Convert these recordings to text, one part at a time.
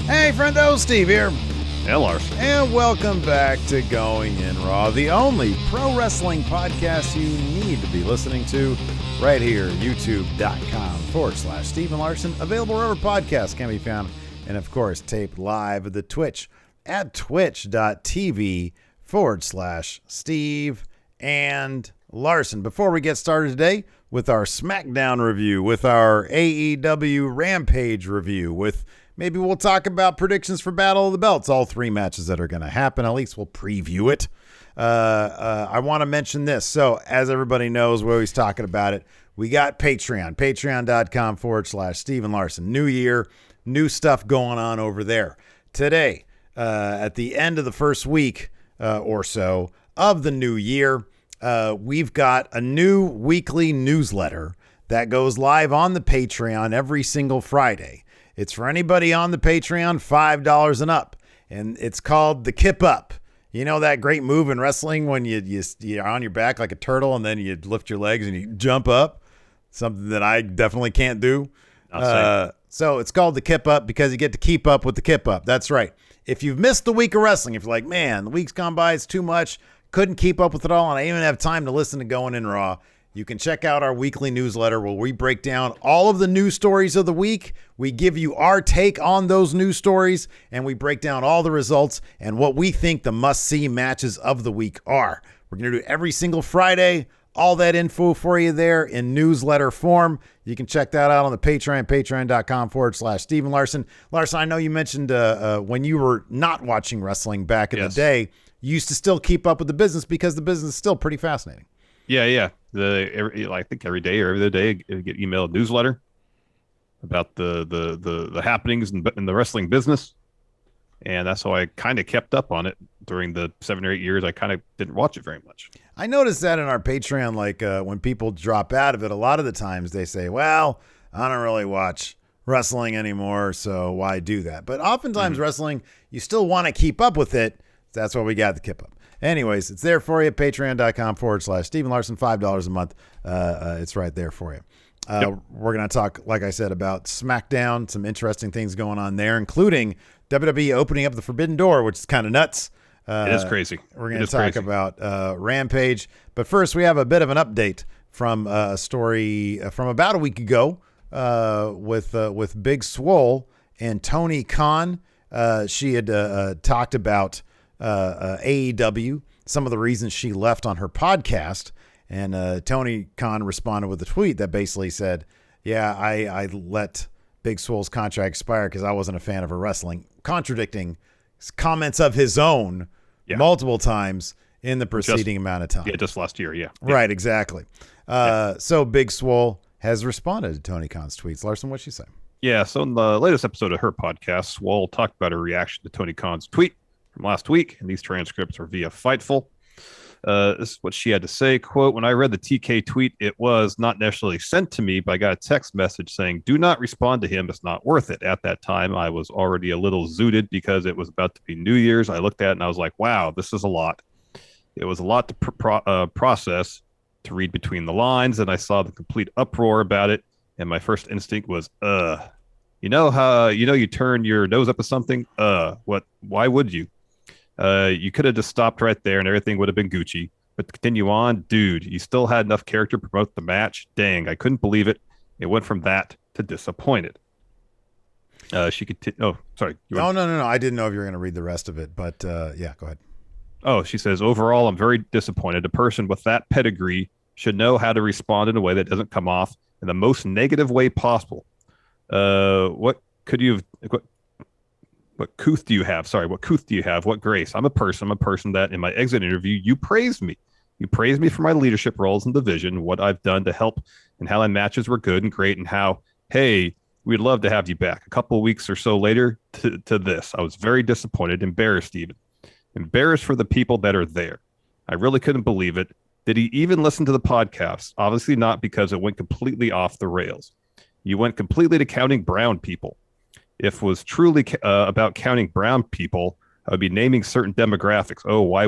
Hey, friendo, Steve here. Hey, Larson. And welcome back to Going In Raw, the only pro wrestling podcast you need to be listening to right here, youtube.com/Stephen Larson. Available wherever podcasts can be found. And, of course, taped live at the Twitch at twitch.tv/Steve and Larson. Before we get started today with our Smackdown review, with our AEW Rampage review, with maybe we'll talk about predictions for Battle of the Belts, all three matches that are going to happen. At least we'll preview it. I want to mention this. So as everybody knows, we're always talking about it. We got Patreon, patreon.com/Stephen Larson. New year, new stuff going on over there. Today, at the end of the first week or so of the new year, we've got a new weekly newsletter that goes live on the Patreon every single Friday. It's for anybody on the Patreon, $5 and up, and it's called the Kip Up. You know that great move in wrestling when you're on your back like a turtle and then you lift your legs and you jump up? Something that I definitely can't do. So it's called the Kip Up because you get to keep up with the Kip Up. That's right. If you've missed the week of wrestling, if you're like, man, the week's gone by, it's too much, couldn't keep up with it all, and I didn't even have time to listen to Going In Raw, you can check out our weekly newsletter where we break down all of the news stories of the week. We give you our take on those news stories, and we break down all the results and what we think the must-see matches of the week are. We're going to do every single Friday, all that info for you there in newsletter form. You can check that out on the Patreon, patreon.com/Stephen Larson. Larson, I know you mentioned when you were not watching wrestling back in the day, you used to still keep up with the business because the business is still pretty fascinating. Yeah. I think every day or every other day, I get emailed newsletter about the happenings in the wrestling business, and that's how I kind of kept up on it during the 7 or 8 years. I kind of didn't watch it very much. I noticed that in our Patreon, like when people drop out of it, a lot of the times they say, "Well, I don't really watch wrestling anymore, so why do that?" But oftentimes wrestling, you still want to keep up with it. That's why we got the Kip Up. Anyways, it's there for you. Patreon.com/Stephen Larson, $5 a month. It's right there for you. We're going to talk, like I said, about SmackDown, some interesting things going on there, including WWE opening up the Forbidden Door, which is kind of nuts. It is crazy. We're going to talk about Rampage. But first, we have a bit of an update from a story from about a week ago with Big Swole and Tony Khan. She had talked about AEW, some of the reasons she left on her podcast, and Tony Khan responded with a tweet that basically said, yeah, I let Big Swole's contract expire because I wasn't a fan of her wrestling, contradicting comments of his own multiple times in the preceding amount of time. Yeah, just last year, yeah. Right, exactly. So Big Swole has responded to Tony Khan's tweets. Larson, what'd she say? Yeah, so in the latest episode of her podcast, Swole talked about her reaction to Tony Khan's tweet from last week, and these transcripts are via Fightful. This is what she had to say, quote, "When I read the TK tweet, it was not necessarily sent to me, but I got a text message saying, do not respond to him. It's not worth it. At that time, I was already a little zooted because it was about to be New Year's. I looked at it and I was like, wow, this is a lot. It was a lot to process, to read between the lines, and I saw the complete uproar about it, and my first instinct was, you know how, you turn your nose up at something? What? Why would you? You could have just stopped right there and everything would have been Gucci. But to continue on, dude, you still had enough character to promote the match. Dang, I couldn't believe it. It went from that to disappointed." She could. Oh, sorry. No. I didn't know if you were going to read the rest of it, but yeah, go ahead. Oh, she says, overall, I'm very disappointed. A person with that pedigree should know how to respond in a way that doesn't come off in the most negative way possible. What could you have? What couth do you have? Sorry, what couth do you have? What grace? I'm a person that in my exit interview, you praised me. You praised me for my leadership roles in the division, what I've done to help, and how my matches were good and great, and how, hey, we'd love to have you back. A couple of weeks or so later to this, I was very disappointed, embarrassed even. Embarrassed for the people that are there. I really couldn't believe it. Did he even listen to the podcast? Obviously not, because it went completely off the rails. You went completely to counting brown people. If it was truly about counting brown people, I would be naming certain demographics. Oh, why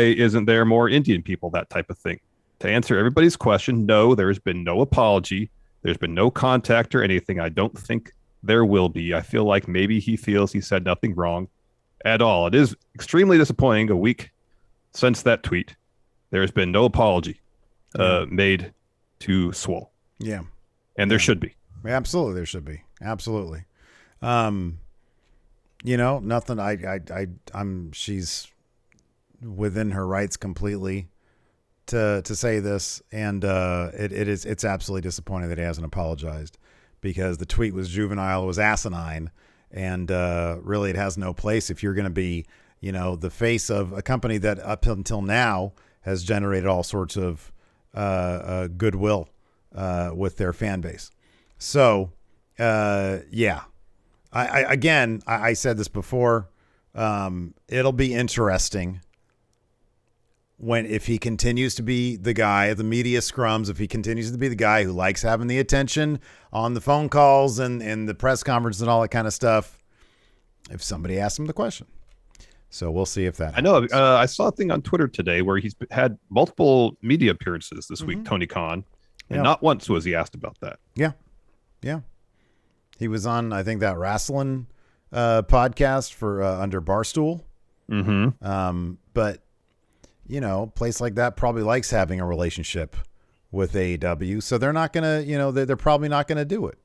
isn't there more Indian people? That type of thing. To answer everybody's question, no, there has been no apology. There's been no contact or anything. I don't think there will be. I feel like maybe he feels he said nothing wrong at all. It is extremely disappointing. A week since that tweet, there has been no apology made to Swole. Yeah. And there should be. Absolutely, there should be. Absolutely. You know, nothing. She's within her rights completely to say this, and it's absolutely disappointing that he hasn't apologized, because the tweet was juvenile, it was asinine, and really it has no place if you're going to be, you know, the face of a company that up until now has generated all sorts of goodwill with their fan base. So, yeah. I said this before. It'll be interesting if he continues to be the guy at the media scrums, if he continues to be the guy who likes having the attention on the phone calls and the press conference and all that kind of stuff, if somebody asks him the question. So we'll see if that happens. I know. I saw a thing on Twitter today where he's had multiple media appearances this week, Tony Khan, and not once was he asked about that. Yeah. Yeah. He was on, I think, that wrestling podcast for under Barstool. Mm-hmm. But, you know, a place like that probably likes having a relationship with AEW. So they're not going to, you know, they're probably not going to do it.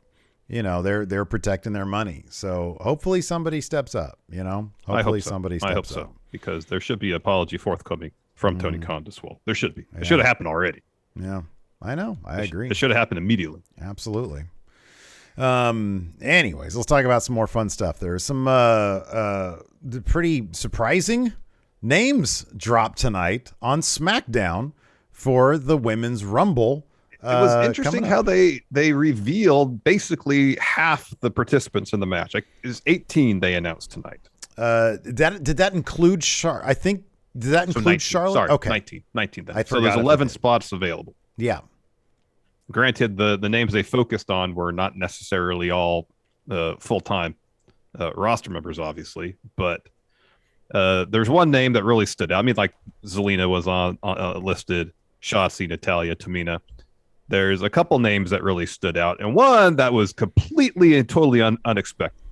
You know, they're protecting their money. So hopefully somebody steps up, you know. Hopefully somebody steps up. I hope so, because there should be an apology forthcoming from Tony Khan to Swole. There should be. It should have happened already. Yeah, I know. I agree. It should have happened immediately. Absolutely. Anyways, let's talk about some more fun stuff. There's some pretty surprising names dropped tonight on SmackDown for the Women's Rumble. It was interesting how they revealed basically half the participants in the match. Like, it's 18 they announced tonight. Did that include Charlotte? I think, did that include 19, Charlotte? Sorry, okay. 19 then. So there's 11 spots available. Yeah. Granted, the names they focused on were not necessarily all full-time roster members, obviously, but there's one name that really stood out. I mean, like, Zelina was on listed, Shotzi, Natalya, Tamina. There's a couple names that really stood out, and one that was completely and totally unexpected.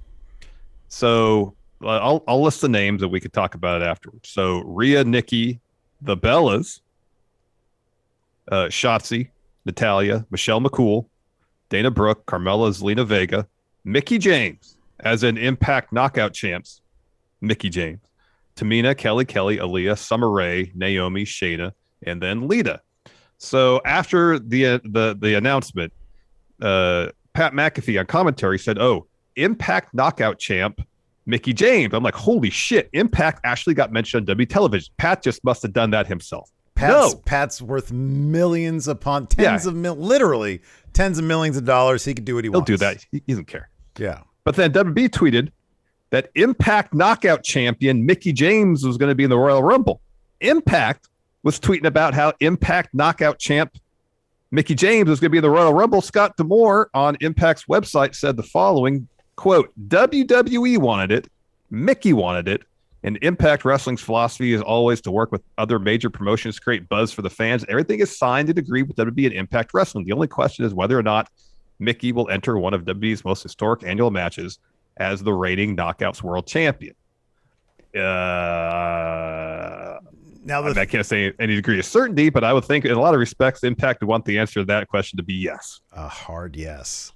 So I'll list the names and we could talk about it afterwards. So Rhea, Nikki, the Bellas, Shotzi, Natalya, Michelle McCool, Dana Brooke, Carmella, Zelina Vega, Mickie James, as in Impact Knockout champs, Mickie James, Tamina, Kelly, Aaliyah, Summer Rae, Naomi, Shayna, and then Lita. So after the announcement, Pat McAfee on commentary said, "Oh, Impact Knockout champ Mickie James." I'm like, holy shit! Impact actually got mentioned on W television. Pat just must have done that himself. Pat's worth millions upon literally tens of millions of dollars. He could do what he wants. He'll do that. He doesn't care. Yeah. But then WWE tweeted that Impact Knockout champion Mickie James was going to be in the Royal Rumble. Impact was tweeting about how Impact Knockout champ Mickie James was going to be in the Royal Rumble. Scott D'Amore on Impact's website said the following, quote, "WWE wanted it, Mickie wanted it, and Impact Wrestling's philosophy is always to work with other major promotions to create buzz for the fans. Everything is signed and agreed with WWE and Impact Wrestling. The only question is whether or not Mickie will enter one of WWE's most historic annual matches as the reigning Knockouts World Champion." Now, I can't say any degree of certainty, but I would think in a lot of respects, Impact would want the answer to that question to be yes. A hard yes.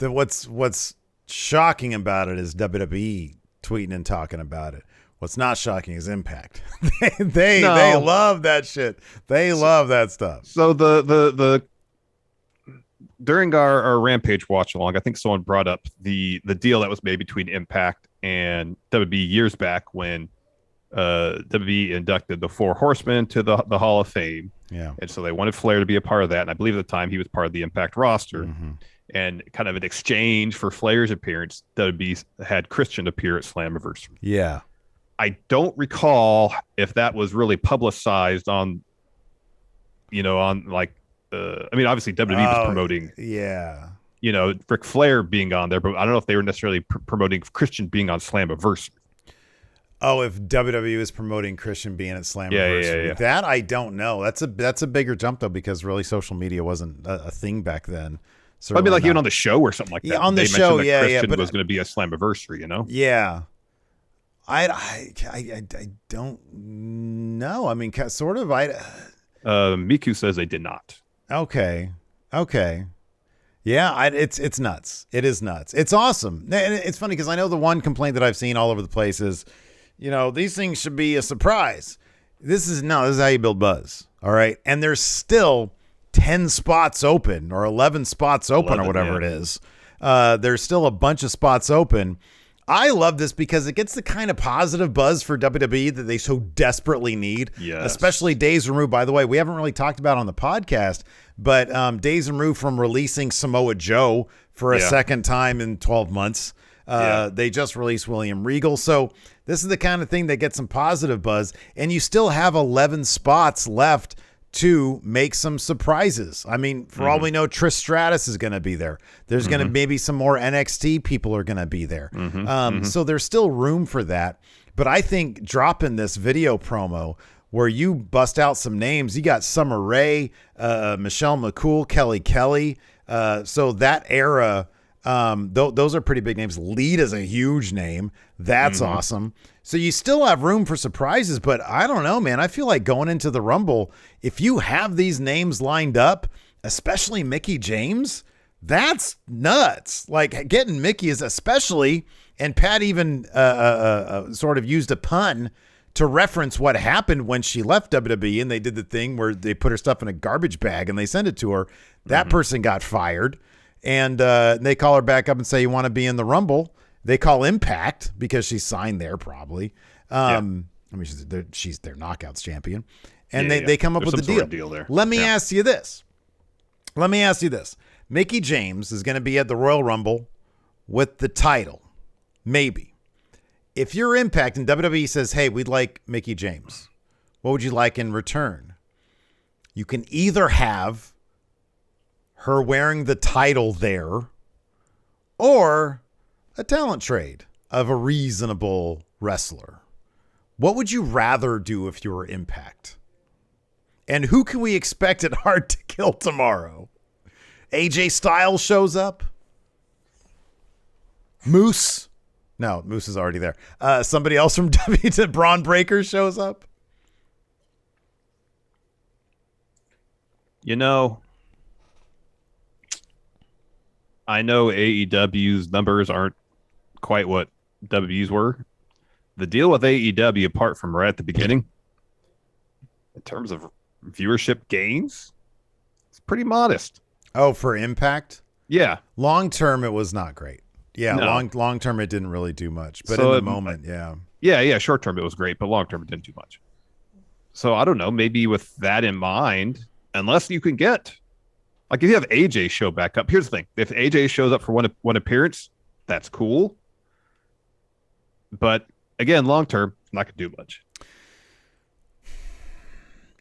What's shocking about it is WWE tweeting and talking about it. What's not shocking is Impact. they love that shit. They love that stuff. So the during our Rampage watch along, I think someone brought up the deal that was made between Impact and WWE years back when WWE inducted the Four Horsemen to the Hall of Fame. Yeah. And so they wanted Flair to be a part of that. And I believe at the time he was part of the Impact roster. Mm-hmm. And kind of in exchange for Flair's appearance, WWE had Christian appear at Slammiversary. Yeah. I don't recall if that was really publicized on, I mean, obviously WWE was promoting. Yeah. Ric Flair being on there, but I don't know if they were necessarily promoting Christian being on Slammiversary. Oh, if WWE is promoting Christian being at Slammiversary. Yeah. That I don't know. That's a bigger jump though, because really social media wasn't a thing back then. I mean, like even on the show or something like that. Yeah, on the they show, mentioned that yeah, Christian but was going to be a Slammiversary, you know? Yeah. I don't know. I mean, sort of. Miku says they did not. Okay. Yeah, it's nuts. It is nuts. It's awesome. And it's funny because I know the one complaint that I've seen all over the place is, these things should be a surprise. This is how you build buzz. All right. And there's still 10 spots open or 11 spots open or whatever it is. There's still a bunch of spots open. I love this because it gets the kind of positive buzz for WWE that they so desperately need, especially Days Removed. By the way, we haven't really talked about on the podcast, but Days Removed from releasing Samoa Joe for a second time in 12 months. They just released William Regal. So this is the kind of thing that gets some positive buzz, and you still have 11 spots left to make some surprises. I mean, for all we know, Trish Stratus is going to be there. There's going to maybe some more NXT people are going to be there. So there's still room for that. But I think dropping this video promo where you bust out some names, you got Summer Rae, Michelle McCool, Kelly. So that era, those are pretty big names. Lead is a huge name. That's awesome. So you still have room for surprises, but I don't know, man. I feel like going into the Rumble, if you have these names lined up, especially Mickie James, that's nuts. Like getting Mickie is especially, and Pat even sort of used a pun to reference what happened when she left WWE, and they did the thing where they put her stuff in a garbage bag and they sent it to her. That person got fired, and they call her back up and say, you want to be in the Rumble? They call Impact because she's signed there probably. I mean, she's their Knockouts champion. And they come up with the deal there. Let me ask you this. Mickie James is going to be at the Royal Rumble with the title. Maybe. If you're Impact and WWE says, hey, we'd like Mickie James, what would you like in return? You can either have her wearing the title there or a talent trade of a reasonable wrestler. What would you rather do if you were Impact? And who can we expect at Hard to Kill tomorrow? AJ Styles shows up? Moose? No, Moose is already there. Somebody else from WWE, Braun Breaker shows up? I know AEW's numbers aren't quite what WWE's were. The deal with AEW, apart from right at the beginning, in terms of viewership gains, it's pretty modest. Oh, for Impact? Yeah. Long term, it was not great. Yeah, no. long term, it didn't really do much. But in the moment, yeah. Yeah, short term, it was great, but long term, it didn't do much. So I don't know, maybe with that in mind, unless you can get, like if you have AJ show back up, here's the thing. If AJ shows up for one appearance, that's cool. But again, long term, not going to do much.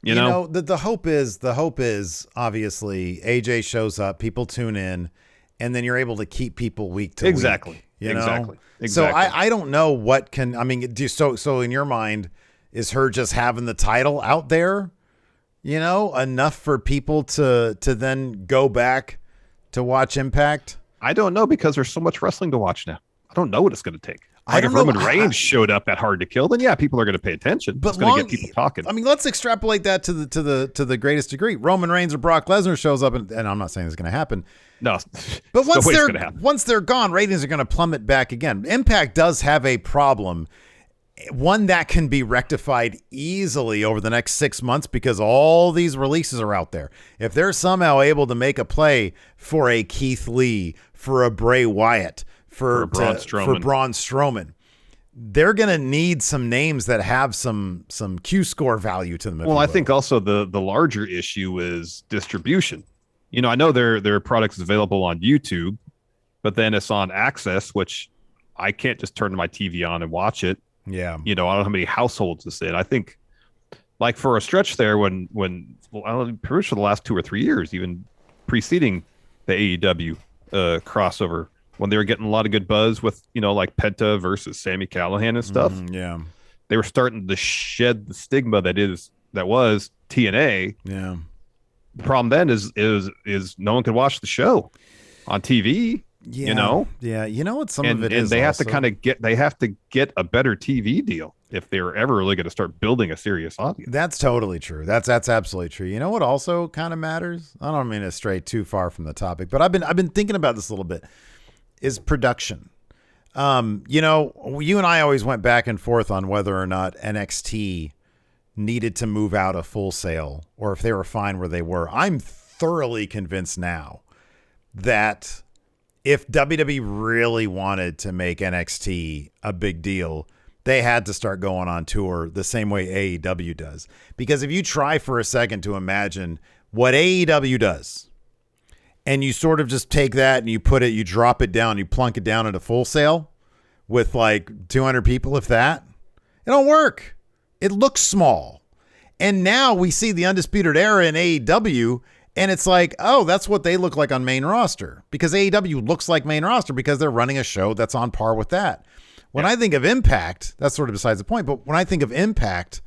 You know, the hope is obviously AJ shows up, people tune in, and then you're able to keep people week to week. Exactly. So I don't know what can, I mean, so in your mind, is her just having the title out there, enough for people to then go back to watch Impact? I don't know, because there's so much wrestling to watch now. I don't know what it's going to take. Like if Roman Reigns showed up at Hard to Kill, then yeah, people are going to pay attention. But it's going to get people talking. I mean, let's extrapolate that to the greatest degree. Roman Reigns or Brock Lesnar shows up, and I'm not saying it's going to happen. No, but once they're gone, ratings are going to plummet back again. Impact does have a problem, one that can be rectified easily over the next 6 months because all these releases are out there. If they're somehow able to make a play for a Keith Lee, for a Bray Wyatt, for Braun Strowman, they're going to need some names that have some Q score value to them. Well, I think also the larger issue is distribution. I know their product is available on YouTube, but then it's on Access, which I can't just turn my TV on and watch it. Yeah. I don't know how many households it's in. I think like for a stretch there when I'm pretty sure the last 2 or 3 years, even preceding the AEW crossover, when they were getting a lot of good buzz with, like Penta versus Sami Callihan and stuff. Yeah. They were starting to shed the stigma that was TNA. Yeah. The problem then is no one could watch the show. on TV. Yeah, you know, yeah. You know what? Some and of it and is they have also, to get a better TV deal if they're ever really going to start building a serious audience. That's totally true. That's absolutely true. You know what also kind of matters? I don't mean to stray too far from the topic, but I've been thinking about this a little bit. Is production. You know, you and I always went back and forth on whether or not NXT needed to move out of Full Sail or if they were fine where they were. I'm thoroughly convinced now that if WWE really wanted to make NXT a big deal, they had to start going on tour the same way AEW does. Because if you try for a second to imagine what AEW does, and you sort of just take that and you drop it down, you plunk it down into Full Sail with like 200 people, if that, it don't work. It looks small. And now we see the Undisputed Era in AEW, and it's like, oh, that's what they look like on main roster, because AEW looks like main roster because they're running a show that's on par with that. When I think of Impact, that's sort of besides the point, but when I think of Impact,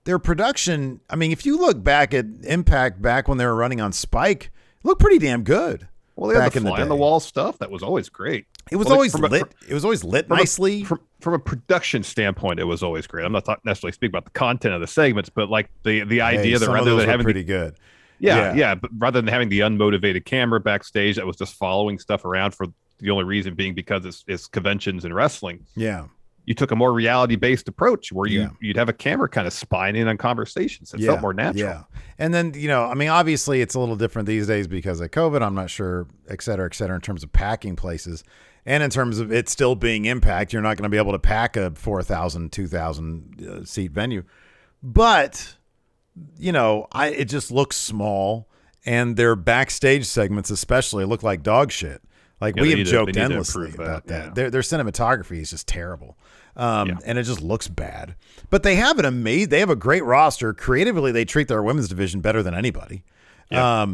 their production, I mean, if you look back at Impact back when they were running on Spike, it looked pretty damn good. Well, they had the fly on the wall stuff that was always great. It was always lit. It was always lit nicely. From a production standpoint, it was always great. I'm not necessarily speaking about the content of the segments, but like the idea that rather than having pretty good. Yeah, but rather than having the unmotivated camera backstage that was just following stuff around for the only reason being because it's conventions and wrestling. Yeah. You took a more reality-based approach where you'd have a camera kind of spying in on conversations. It felt more natural. Yeah. And then, you know, I mean, obviously it's a little different these days because of COVID. I'm not sure, et cetera, in terms of packing places. And in terms of it still being Impact, you're not going to be able to pack a 4,000, 2,000 seat venue. But, you know, it just looks small. And their backstage segments especially look like dog shit. Like we have joked endlessly about that. Their cinematography is just terrible. And it just looks bad. But they have they have a great roster. Creatively, they treat their women's division better than anybody. Yeah.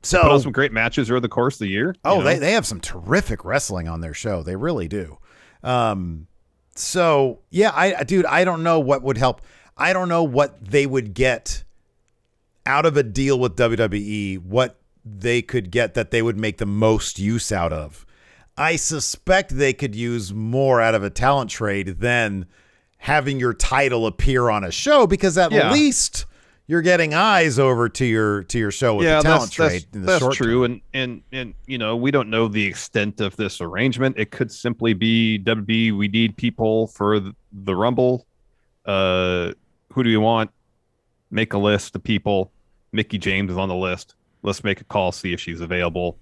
So put on some great matches over the course of the year. Oh, they have some terrific wrestling on their show. They really do. So yeah, I don't know what would help. I don't know what they would get out of a deal with WWE, what they could get that they would make the most use out of. I suspect they could use more out of a talent trade than having your title appear on a show, because at least you're getting eyes over to your show with the talent trade. That's true. And you know, we don't know the extent of this arrangement. It could simply be WWE, we need people for the Rumble. Who do you want? Make a list of people. Mickie James is on the list. Let's make a call, see if she's available.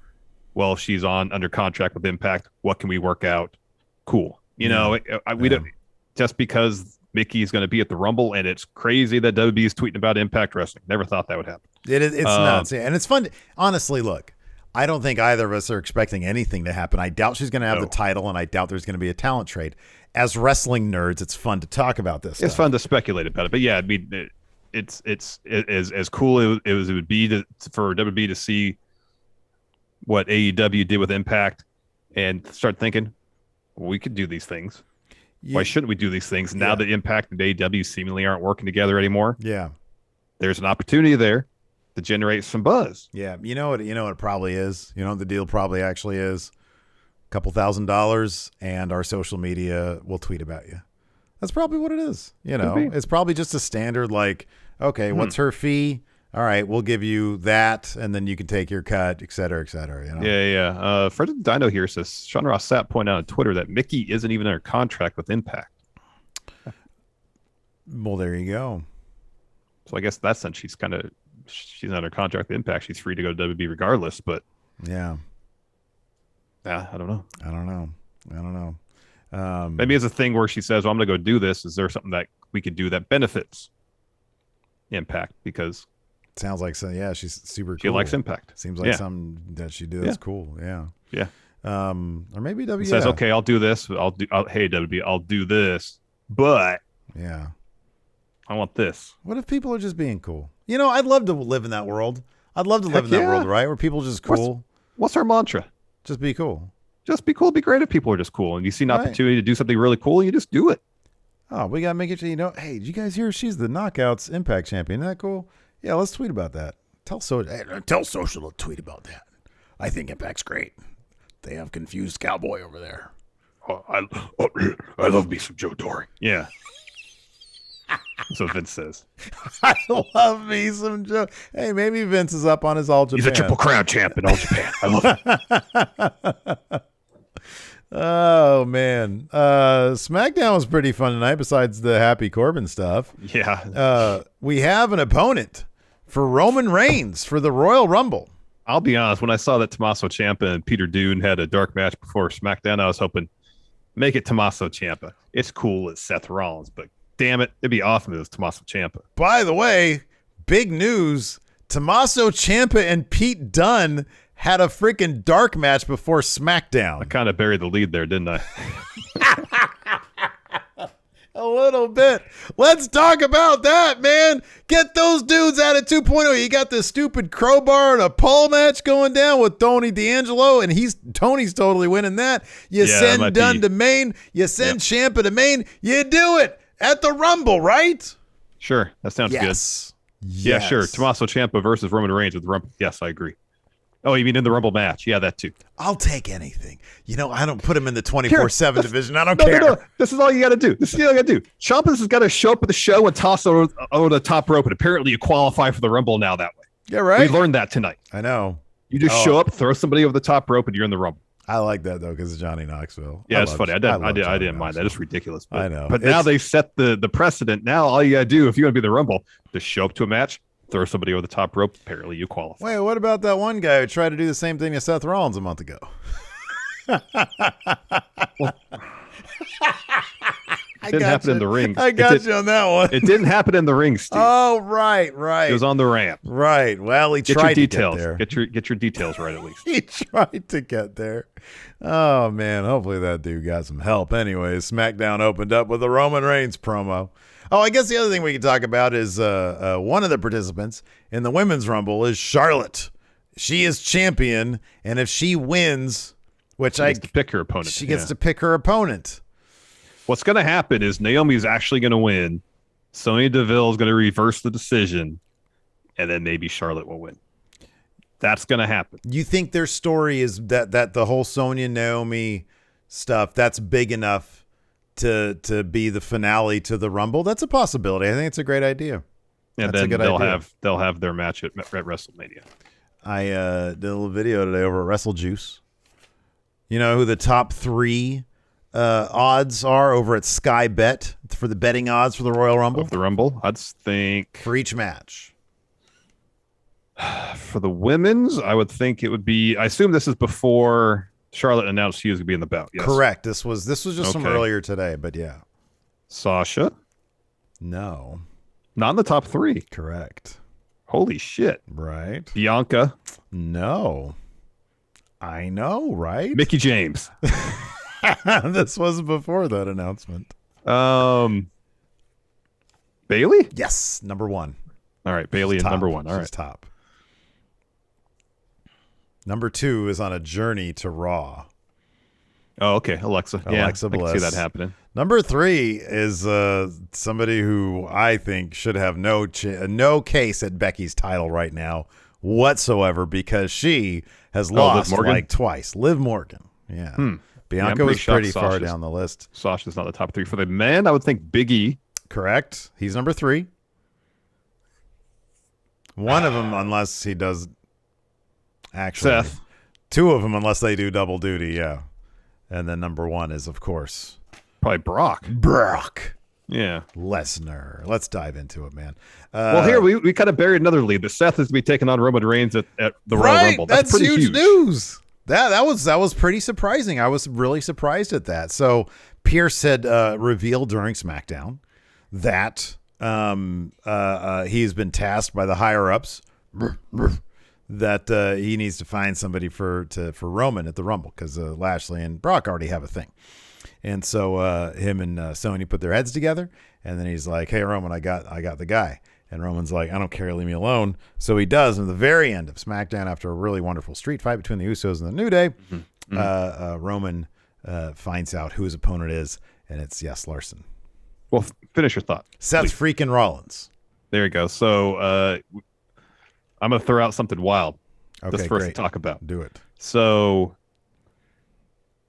Well, if she's under contract with Impact, what can we work out? Cool. You know, we don't, just because Mickie is going to be at the Rumble, and it's crazy that WWE is tweeting about Impact Wrestling. Never thought that would happen. It's nuts. And it's fun. Honestly, look, I don't think either of us are expecting anything to happen. I doubt she's going to have the title, and I doubt there's going to be a talent trade. As wrestling nerds, it's fun to talk about this stuff. It's fun to speculate about it. But yeah, I mean, it's as cool as it would be for WWE to see what AEW did with Impact and start thinking, well, we could do these things. Yeah. Why shouldn't we do these things now that Impact and AEW seemingly aren't working together anymore? Yeah, there's an opportunity there to generate some buzz. Yeah, you know what it probably is. You know what the deal probably actually is? A couple $1,000, and our social media will tweet about you. That's probably what it is. You know, it's probably just a standard like, okay, what's her fee? All right, we'll give you that, and then you can take your cut, et cetera, et cetera. You know? Yeah. Friendo Dino here says, Sean Ross Sapp pointed out on Twitter that Mickie isn't even under contract with Impact. Well, there you go. So I guess in that sense, she's under contract with Impact. She's free to go to WWE regardless, but yeah, I don't know. Maybe it's a thing where she says, well, I'm going to go do this. Is there something that we could do that benefits Impact? Because sounds like so. Yeah, she's super cool. She likes Impact. Seems like something that she did is cool. Yeah. Yeah. Or maybe WWE says, okay, I'll do this. Hey, WWE, I'll do this, but I want this. What if people are just being cool? You know, I'd love to live in that world. I'd love to live in that world, right? Where people are just cool. What's our mantra? Just be cool. Just be cool. It'd be great if people are just cool, and you see an opportunity to do something really cool, and you just do it. Oh, we gotta make it. You know, hey, did you guys hear? She's the Knockouts Impact champion. Isn't that cool? Yeah, let's tweet about that. Tell social to tweet about that. I think Impact's great. They have confused cowboy over there. I love me some Joe Doring. Yeah. That's what Vince says. I love me some Joe. Hey, maybe Vince is up on his All Japan. He's a Triple Crown champ in All Japan. I love it. Oh, man. SmackDown was pretty fun tonight besides the Happy Corbin stuff. Yeah. We have an opponent for Roman Reigns for the Royal Rumble. I'll be honest. When I saw that Tommaso Ciampa and Peter Dunne had a dark match before SmackDown, I was hoping, make it Tommaso Ciampa. It's cool. It's Seth Rollins, but damn it, it'd be awesome if it was Tommaso Ciampa. By the way, big news. Tommaso Ciampa and Pete Dunne had a freaking dark match before SmackDown. I kind of buried the lead there, didn't I? A little bit. Let's talk about that, man. Get those dudes out of 2.0. You got this stupid crowbar and a pole match going down with Tony D'Angelo, and Tony's totally winning that. You send Dunne to Maine. You send Ciampa to Maine. You do it at the Rumble, right? Sure. That sounds good. Yes. Yeah, sure. Tommaso Ciampa versus Roman Reigns with the Rumble. Yes, I agree. Oh, you mean in the Rumble match? Yeah, that too. I'll take anything. I don't put him in the 24/7 division. I don't care. No. This is all you got to do. Ciampa has got to show up at the show and toss over the top rope, and apparently you qualify for the Rumble now that way. Yeah, right. We learned that tonight. I know. You just show up, throw somebody over the top rope, and you're in the Rumble. I like that though because of Johnny Knoxville. Yeah, it's funny. I didn't mind that. It's ridiculous. But, I know. But now they've set the precedent. Now all you got to do if you want to be the Rumble, just show up to a match. Throw somebody over the top rope. Apparently, you qualify. Wait, what about that one guy who tried to do the same thing to Seth Rollins a month ago? It didn't happen in the ring. I got you on that one. It didn't happen in the ring, Steve. Oh, right. It was on the ramp. Right. Well, he tried to get there. Get your details right at least. He tried to get there. Oh, man. Hopefully that dude got some help. Anyways, SmackDown opened up with a Roman Reigns promo. Oh, I guess the other thing we can talk about is one of the participants in the Women's Rumble is Charlotte. She is champion, and if she wins, she gets to pick her opponent. She gets to pick her opponent. What's going to happen is Naomi's actually going to win. Sonya Deville is going to reverse the decision, and then maybe Charlotte will win. That's going to happen. You think their story is that the whole Sonya Naomi stuff, that's big enough to be the finale to the Rumble? That's a possibility. I think it's a great idea. And then they'll have their match at WrestleMania. I did a little video today over at WrestleJuice. You know who the top 3 odds are over at Sky Bet for the betting odds for the Royal Rumble? Of the Rumble, I'd think for each match. For the women's, I would think it would be. I assume this is before Charlotte announced she was going to be in the bout. Yes. Correct. This was just from earlier today, but yeah. Sasha? No. Not in the top 3. Correct. Holy shit. Right. Bianca? No. I know, right? Mickie James. This was before that announcement. Bailey? Yes, number 1. All right, Bailey is number 1. All right. She's top. Number 2 is on a journey to Raw. Oh, okay. Alexa Bliss. I can see that happening. Number 3 is somebody who I think should have no case at Becky's title right now whatsoever because she has lost like twice. Liv Morgan. Yeah. Bianca was pretty far down the list. Sasha's not the top 3. For the men, I would think Big E. Correct. He's number 3. One of them, unless he does... Actually, Seth. 2 of them, unless they do double duty, yeah. And then number 1 is, of course... Probably Brock. Yeah. Lesnar. Let's dive into it, man. Well, here, we kind of buried another lead. But Seth is to be taking on Roman Reigns at the Royal Rumble. That's pretty huge news. That was pretty surprising. I was really surprised at that. So Pierce had revealed during SmackDown that he's been tasked by the higher-ups that he needs to find somebody for Roman at the Rumble because Lashley and Brock already have a thing. And so him and Sonya put their heads together, and then he's like, "Hey, Roman, I got the guy." And Roman's like, "I don't care, leave me alone." So he does. And at the very end of SmackDown, after a really wonderful street fight between the Usos and the New Day, Roman finds out who his opponent is, and it's Larson. Well, finish your thought. Seth freaking Rollins. There you go. So I'm going to throw out something wild just for us to talk about. Do it. So,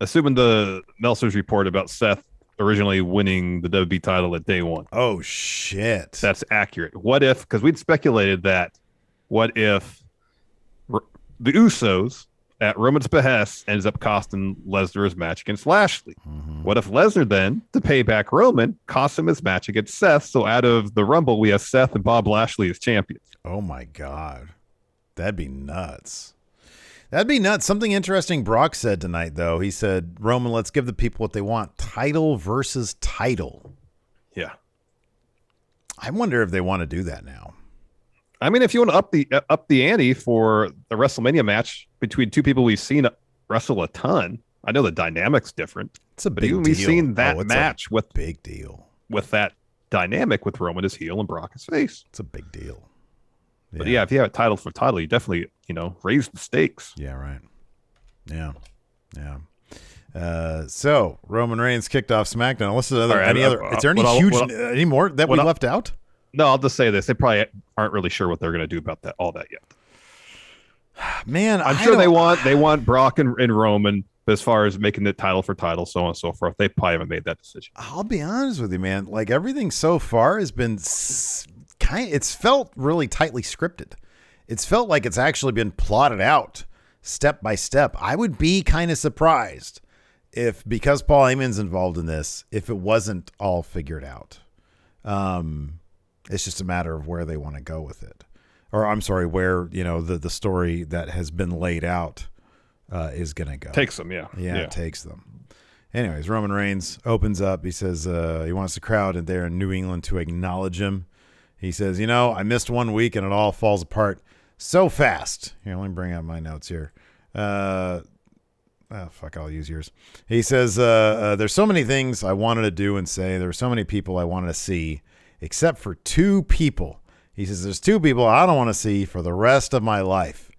assuming the Meltzer's report about Seth originally winning the WWE title at day one. Oh, shit. That's accurate. What if, because we'd speculated that, what if the Usos at Roman's behest ends up costing Lesnar his match against Lashley? Mm-hmm. What if Lesnar then, to pay back Roman, costs him his match against Seth? So out of the Rumble, we have Seth and Bob Lashley as champions. Oh, my God. That'd be nuts. That'd be nuts. Something interesting Brock said tonight, though. He said, Roman, let's give the people what they want. Title versus title. Yeah. I wonder if they want to do that now. I mean, if you want to up the ante for the WrestleMania match between two people we've seen wrestle a ton, I know the dynamic's different. It's a but big even deal. we've seen that match with big deal with that dynamic with Roman as heel and Brock as face. It's a big deal. Yeah. But yeah, if you have a title for title, you definitely, raise the stakes. Yeah, right. Yeah. So Roman Reigns kicked off SmackDown. Is there any more that we left out? No, I'll just say this. They probably aren't really sure what they're going to do about all that yet. Man, I'm sure they want Brock and Roman, but as far as making the title for title, so on and so forth, they probably haven't made that decision. I'll be honest with you, man. Like, everything so far has been it's felt really tightly scripted. It's felt like it's actually been plotted out step by step. I would be kind of surprised because Paul Heyman's involved in this, if it wasn't all figured out. It's just a matter of where they want to go with it. Or I'm sorry, where, the story that has been laid out is going to go. Takes them, yeah. Yeah, it takes them. Anyways, Roman Reigns opens up. He says he wants the crowd there in New England to acknowledge him. He says, I missed 1 week and it all falls apart so fast. Here, let me bring out my notes here. I'll use yours. He says, there's so many things I wanted to do and say. There were so many people I wanted to see, except for two people. He says, there's two people I don't want to see for the rest of my life.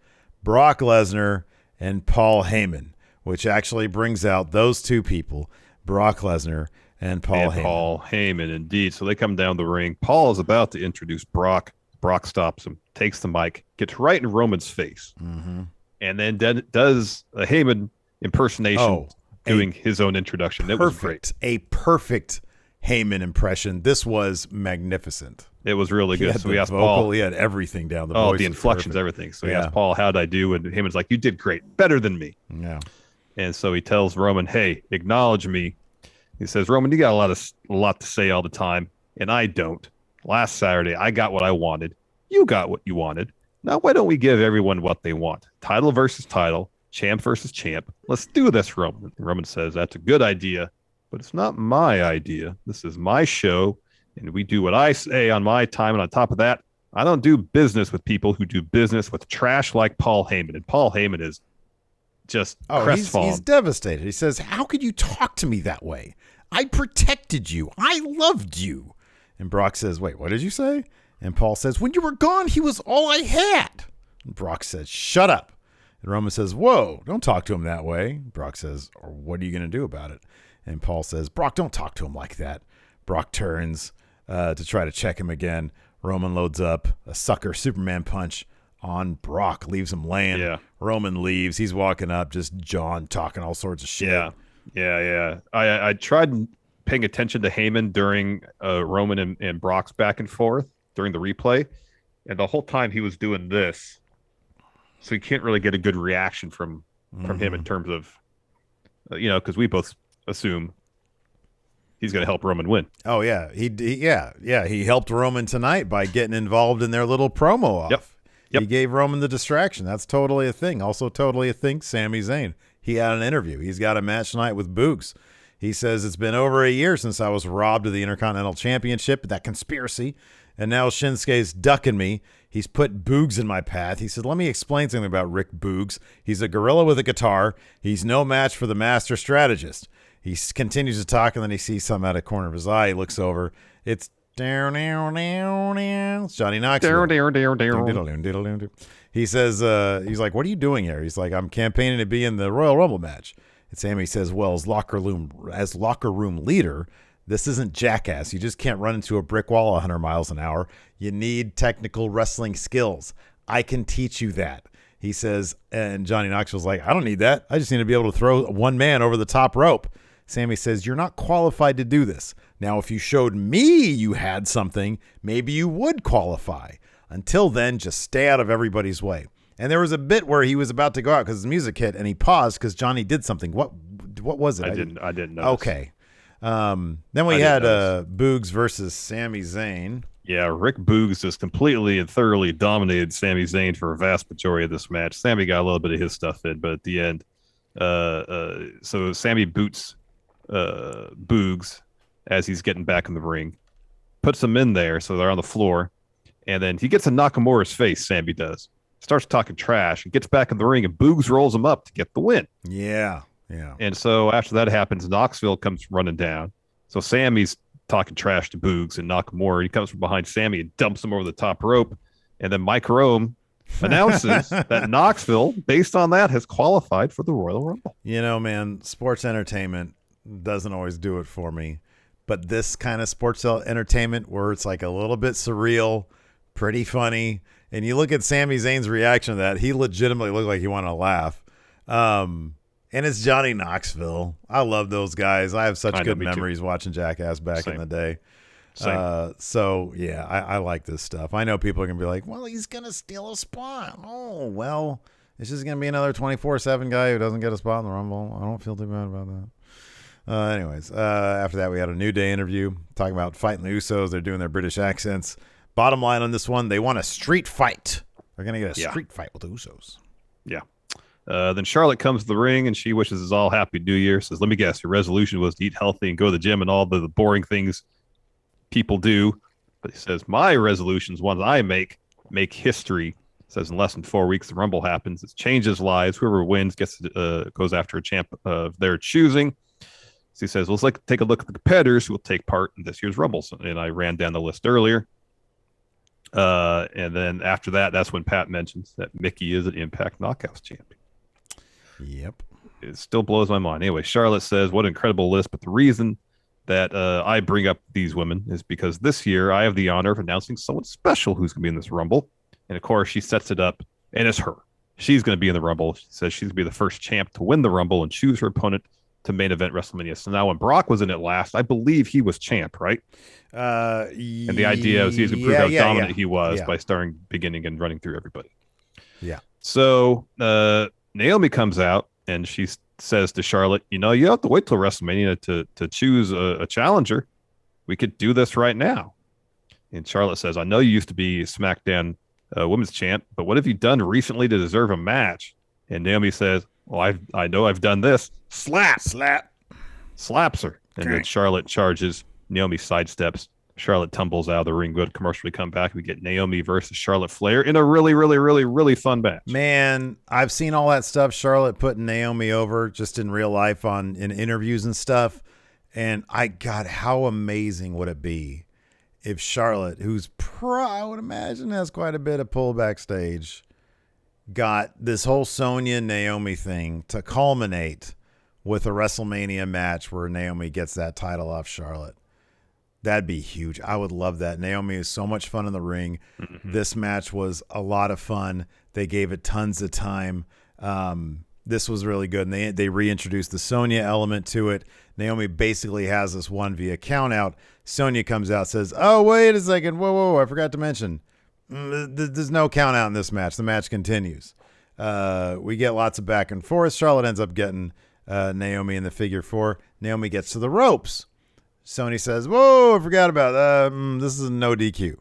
Brock Lesnar and Paul Heyman, which actually brings out those two people, Brock Lesnar and Paul Heyman. Paul Heyman, indeed. So they come down the ring. Paul is about to introduce Brock. Brock stops him, takes the mic, gets right in Roman's face, and then does a Heyman impersonation, doing his own introduction. It was great. A perfect Heyman impression. This was magnificent. It was really good. So he asked Paul. He had everything down. The voice, the inflections, everything. So he asked Paul, how'd I do? And Heyman's like, you did great. Better than me. Yeah. And so he tells Roman, hey, acknowledge me. He says, Roman, you got a lot to say all the time, and I don't. Last Saturday, I got what I wanted. You got what you wanted. Now, why don't we give everyone what they want? Title versus title, champ versus champ. Let's do this, Roman. Roman says, that's a good idea, but it's not my idea. This is my show, and we do what I say on my time. And on top of that, I don't do business with people who do business with trash like Paul Heyman. And Paul Heyman is just crestfallen. He's devastated. He says, how could you talk to me that way? I protected you. I loved you. And Brock says, wait, what did you say? And Paul says, when you were gone, he was all I had. And Brock says, shut up. And Roman says, whoa, don't talk to him that way. Brock says, or what are you going to do about it? And Paul says, Brock, don't talk to him like that. Brock turns to try to check him again. Roman loads up a sucker Superman punch on Brock, leaves him laying. Yeah. Roman leaves. He's walking up, just John talking all sorts of shit. Yeah. I tried paying attention to Heyman during Roman and Brock's back and forth during the replay, and the whole time he was doing this, so you can't really get a good reaction from him in terms of, because we both assume he's going to help Roman win. Oh yeah, he helped Roman tonight by getting involved in their little promo off. Yep. He gave Roman the distraction. That's totally a thing. Also totally a thing. Sami Zayn. He had an interview. He's got a match tonight with Boogs. He says, it's been over a year since I was robbed of the Intercontinental Championship, that conspiracy, and now Shinsuke's ducking me. He's put Boogs in my path. He said, let me explain something about Rick Boogs. He's a gorilla with a guitar. He's no match for the master strategist. He continues to talk, and then he sees something out of the corner of his eye. He looks over. It's it's Johnny Knoxville. He says, he's like, what are you doing here? He's like, I'm campaigning to be in the Royal Rumble match. And Sammy says, well, as locker room leader, this isn't Jackass. You just can't run into a brick wall 100 miles an hour. You need technical wrestling skills. I can teach you that. He says, and Johnny Knoxville's like, I don't need that. I just need to be able to throw one man over the top rope. Sammy says, you're not qualified to do this. Now, if you showed me you had something, maybe you would qualify. Until then, just stay out of everybody's way. And there was a bit where he was about to go out because his music hit, and he paused because Johnny did something. What was it? I didn't know. Okay. Then we had Boogs versus Sami Zayn. Yeah, Rick Boogs just completely and thoroughly dominated Sami Zayn for a vast majority of this match. Sammy got a little bit of his stuff in, but at the end, so Sammy boots Boogs as he's getting back in the ring, puts him in there so they're on the floor, and then he gets in Nakamura's face. Sammy does, starts talking trash, and gets back in the ring, and Boogs rolls him up to get the win. Yeah. And so after that happens, Knoxville comes running down. So Sammy's talking trash to Boogs and Nakamura. He comes from behind Sammy and dumps him over the top rope. And then Mike Rome announces that Knoxville, based on that, has qualified for the Royal Rumble. You know, man, sports entertainment doesn't always do it for me. But this kind of sports entertainment where it's like a little bit surreal, pretty funny. And you look at Sami Zayn's reaction to that, he legitimately looked like he wanted to laugh. And it's Johnny Knoxville. I love those guys. I have such good memories watching Jackass back in the day. So, yeah, I like this stuff. I know people are going to be like, well, he's going to steal a spot. Oh, well, it's just going to be another 24/7 guy who doesn't get a spot in the Rumble. I don't feel too bad about that. Anyways, after that, we had a New Day interview talking about fighting the Usos. They're doing their British accents. Bottom line on this one, they want a street fight. They're going to get a street fight with the Usos. Yeah. Then Charlotte comes to the ring and she wishes us all happy New Year. Says, let me guess, your resolution was to eat healthy and go to the gym and all the boring things people do. But he says, my resolutions, ones I make history. Says in less than 4 weeks, the Rumble happens. It changes lives. Whoever wins goes after a champ of their choosing. So he says, let's take a look at the competitors who will take part in this year's Rumble. And I ran down the list earlier. And then after that, that's when Pat mentions that Mickie is an Impact Knockouts champion. Yep. It still blows my mind. Anyway, Charlotte says, what an incredible list. But the reason that I bring up these women is because this year I have the honor of announcing someone special who's going to be in this Rumble. And of course, she sets it up, and it's her. She's going to be in the Rumble. She says she's going to be the first champ to win the Rumble and choose her opponent to main event WrestleMania. So now when Brock was in it last, I believe he was champ, right? And the idea was he was going to prove how dominant he was by beginning and running through everybody. Yeah. So Naomi comes out and she says to Charlotte, you have to wait till WrestleMania to choose a challenger. We could do this right now. And Charlotte says, I know you used to be Smackdown women's champ, but what have you done recently to deserve a match? And Naomi says, well, I know I've done this. Slaps her. And then Charlotte charges. Naomi sidesteps. Charlotte tumbles out of the ring. Go to commercial. We come back. We get Naomi versus Charlotte Flair in a really, really, really, really fun match. Man, I've seen all that stuff. Charlotte putting Naomi over just in real life in interviews and stuff. And God, how amazing would it be if Charlotte, who's I would imagine has quite a bit of pull backstage, got this whole Sonya Naomi thing to culminate with a WrestleMania match where Naomi gets that title off Charlotte. That'd be huge. I would love that. Naomi is so much fun in the ring. Mm-hmm. This match was a lot of fun. They gave it tons of time. This was really good. And they reintroduced the Sonya element to it. Naomi basically has this one via count out. Sonya comes out, says, oh, wait a second. Whoa. I forgot to mention. There's no count out in this match. The match continues. We get lots of back and forth. Charlotte ends up getting Naomi in the figure four. Naomi gets to the ropes. Sonya says, whoa, I forgot about that. This is a no DQ.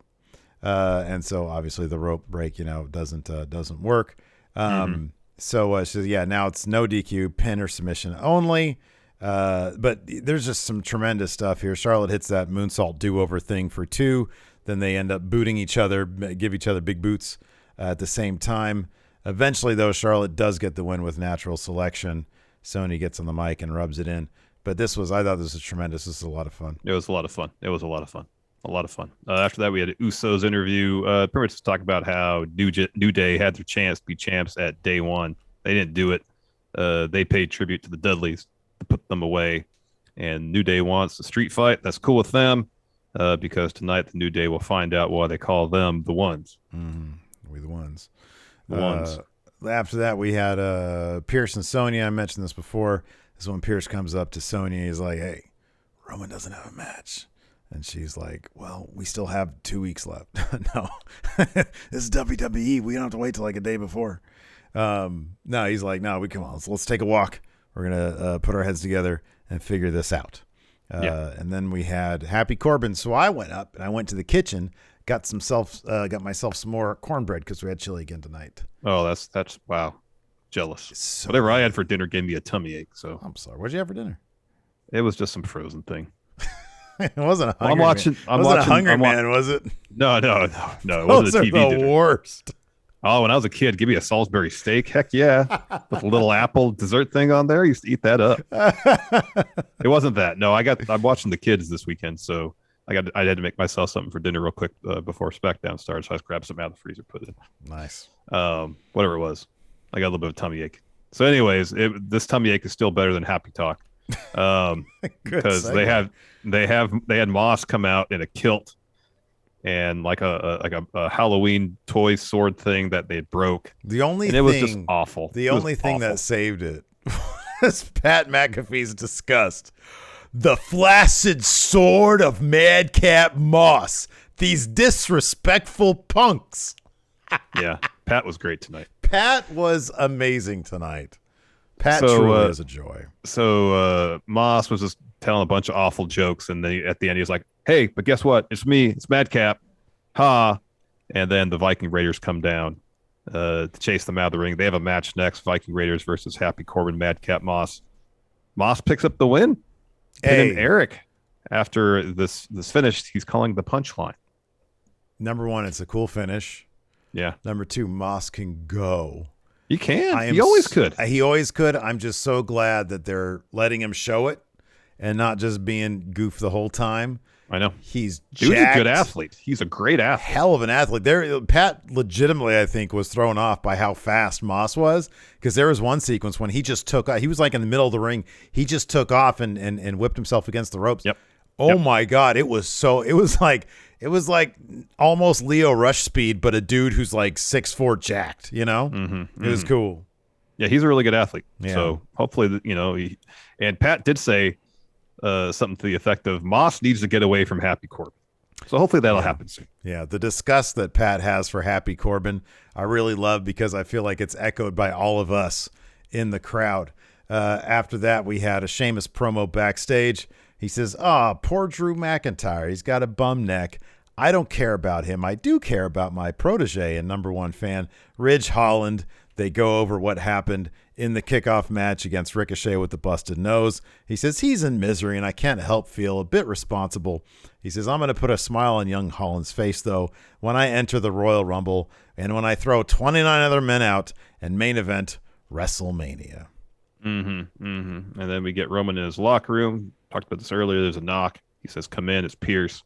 And so obviously the rope break, doesn't work. So she says, now it's no DQ, pin or submission only. But there's just some tremendous stuff here. Charlotte hits that moonsault do-over thing for 2. Then they end up booting each other, give each other big boots at the same time. Eventually, though, Charlotte does get the win with natural selection. Sonya gets on the mic and rubs it in. But I thought this was tremendous. This is a lot of fun. It was a lot of fun. After that, we had an Usos interview. Pretty much just talk about how New Day had their chance to be champs at day one. They didn't do it. They paid tribute to the Dudleys to put them away. And New Day wants a street fight. That's cool with them because tonight the New Day will find out why they call them the Ones. We the Ones. The Ones. after that, we had Pierce and Sonya. I mentioned this before. This is when Pierce comes up to Sonya. He's like, hey, Roman doesn't have a match. And she's like, well, we still have 2 weeks left. No, this is WWE. We don't have to wait till like a day before. No, he's like, no, come on. Let's take a walk. We're going to put our heads together and figure this out. And then we had Happy Corbin. So I went up and I went to the kitchen, got myself some more cornbread because we had chili again tonight. Oh, that's wow. Jealous. So Whatever I had for dinner gave me a tummy ache. So I'm sorry. What'd you have for dinner? It was just some frozen thing. It wasn't a hungry man, was it? No. It Those wasn't a TV are the dinner. worst. Oh, when I was a kid, give me a Salisbury steak. Heck yeah. With a little apple dessert thing on there. I used to eat that up. It wasn't that. No, I'm watching the kids this weekend, so I had to make myself something for dinner real quick before Smackdown started. So I just grabbed something out of the freezer, put it in. Nice. Whatever it was. I got a little bit of tummy ache. So anyways, this tummy ache is still better than Happy Talk. Because they had Moss come out in a kilt and like a Halloween toy sword thing that they broke. It was just awful. The only thing that saved it was Pat McAfee's disgust. The flaccid sword of Madcap Moss. These disrespectful punks. Yeah, Pat was great tonight. Pat was amazing tonight. Pat truly is a joy. So Moss was just telling a bunch of awful jokes, and then at the end he was like, hey, but guess what? It's me. It's Madcap. Ha. And then the Viking Raiders come down to chase them out of the ring. They have a match next, Viking Raiders versus Happy Corbin, Madcap Moss. Moss picks up the win. And then Eric, after this finish, he's calling the punchline. Number one, it's a cool finish. Yeah. Number two, Moss can go. He can. He always could. He always could. I'm just so glad that they're letting him show it and not just being goof the whole time. I know. He was a good athlete. He's a great athlete. Hell of an athlete. Pat legitimately, I think, was thrown off by how fast Moss was, because there was one sequence when he just took off. He was like in the middle of the ring. He just took off and whipped himself against the ropes. Yep. Oh my God. It was like almost Leo Rush speed, but a dude who's like 6'4" jacked, you know? It was cool. Yeah, he's a really good athlete. Yeah. So hopefully, and Pat did say something to the effect of Moss needs to get away from Happy Corbin. So hopefully that'll happen soon. Yeah, the disgust that Pat has for Happy Corbin, I really love, because I feel like it's echoed by all of us in the crowd. After that, we had a Sheamus promo backstage. He says, poor Drew McIntyre. He's got a bum neck. I don't care about him. I do care about my protege and number one fan, Ridge Holland. They go over what happened in the kickoff match against Ricochet with the busted nose. He says he's in misery, and I can't help feel a bit responsible. He says, I'm going to put a smile on young Holland's face, though, when I enter the Royal Rumble and when I throw 29 other men out and main event WrestleMania. And then we get Roman in his locker room. Talked about this earlier. There's a knock. He says, come in. It's Pierce.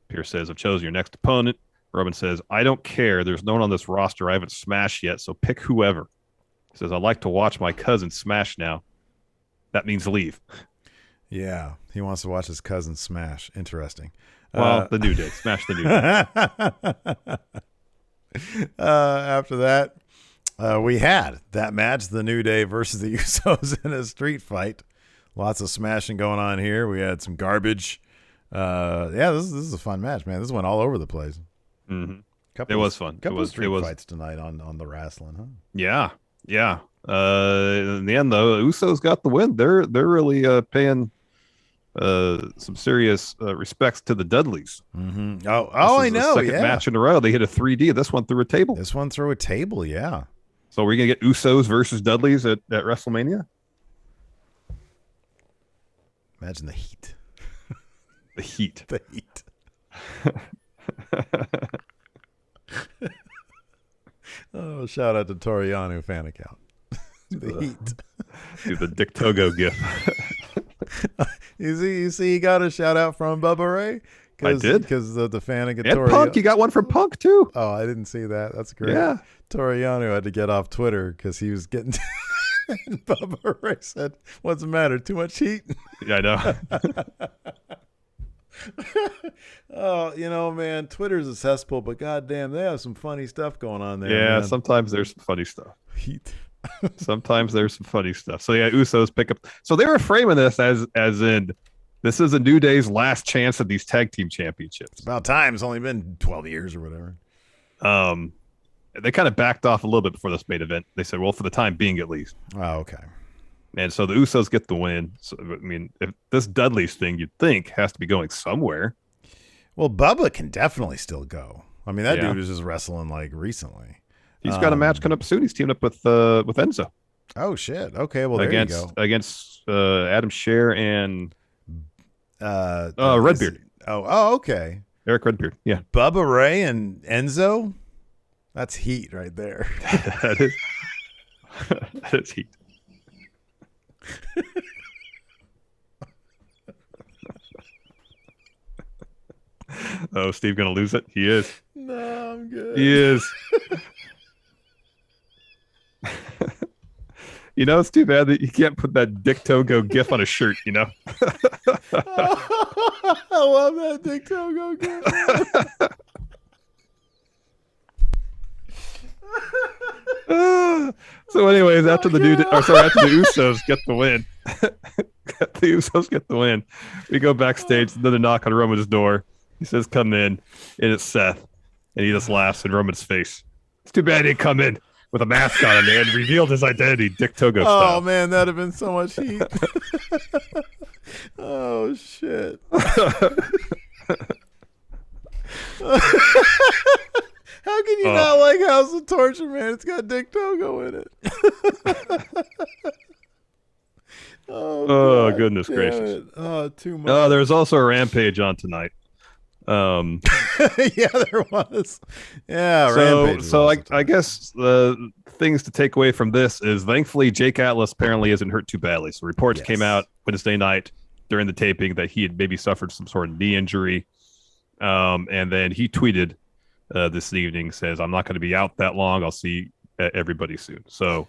Pierce says, I've chosen your next opponent. Roman says, I don't care. There's no one on this roster I haven't smashed yet, so pick whoever. He says, I'd like to watch my cousin smash now. That means leave. Yeah, he wants to watch his cousin smash. Interesting. Well, the New Day. Smash the New Day. After that, we had that match, the New Day versus the Usos in a street fight. Lots of smashing going on here. We had some garbage. This is a fun match, man. This went all over the place. It was fun. Couple of street fights tonight on the wrestling, huh? Yeah. In the end, though, Usos got the win. They're really paying some serious respects to the Dudleys. I know. Second match in a row. They hit a 3D. This one through a table. Yeah. So we're gonna get Usos versus Dudleys at WrestleMania. Imagine the heat. The heat. Oh, shout out to Toriano fan account. The heat. Do the Dick Togo gif. You see, he got a shout out from Bubba Ray. I did, because the fan of and Punk. You got one from Punk too. Oh, I didn't see that. That's great. Yeah, Toriano had to get off Twitter because he was getting. And Bubba Ray said, "What's the matter? Too much heat?" Yeah, I know. Oh, man, Twitter's a cesspool, but goddamn, they have some funny stuff going on there. Yeah, man. sometimes there's some funny stuff. Heat. Sometimes there's some funny stuff. So yeah, Usos pick up. So they were framing this as in this is a New Day's last chance at these tag team championships. It's about time. It's only been 12 years or whatever. They kind of backed off a little bit before this main event. They said, well, for the time being, at least. Oh, okay. And so the Usos get the win. So, I mean, if this Dudley's thing, you'd think, has to be going somewhere. Well, Bubba can definitely still go. I mean, that dude was just wrestling like recently. He's got a match coming up soon. He's teaming up with Enzo. Oh shit! Okay, well there you go. Against Adam Scher and Redbeard. Okay. Eric Redbeard. Yeah. Bubba Ray and Enzo. That's heat right there. that is heat. Oh, Steve gonna lose it? He is. No, I'm good. He is. It's too bad that you can't put that Dick Togo gif on a shirt, I love that Dick Togo gif. So anyways, after the Usos get the win. The Usos get the win. We go backstage, another knock on Roman's door. He says, come in, and it's Seth. And he just laughs in Roman's face. It's too bad he didn't come in with a mask on him and revealed his identity, Dick Togo style. Oh, man, that'd have been so much heat. Oh, shit. How can you not like House of Torture, man? It's got Dick Togo in it. Oh, goodness gracious. Oh, too much. There's also a Rampage on tonight. Yeah, there was. Yeah, Rampage. So I guess the things to take away from this is thankfully Jake Atlas apparently isn't hurt too badly. So reports came out Wednesday night during the taping that he had maybe suffered some sort of knee injury. And then he tweeted this evening, says, I'm not going to be out that long. I'll see everybody soon. So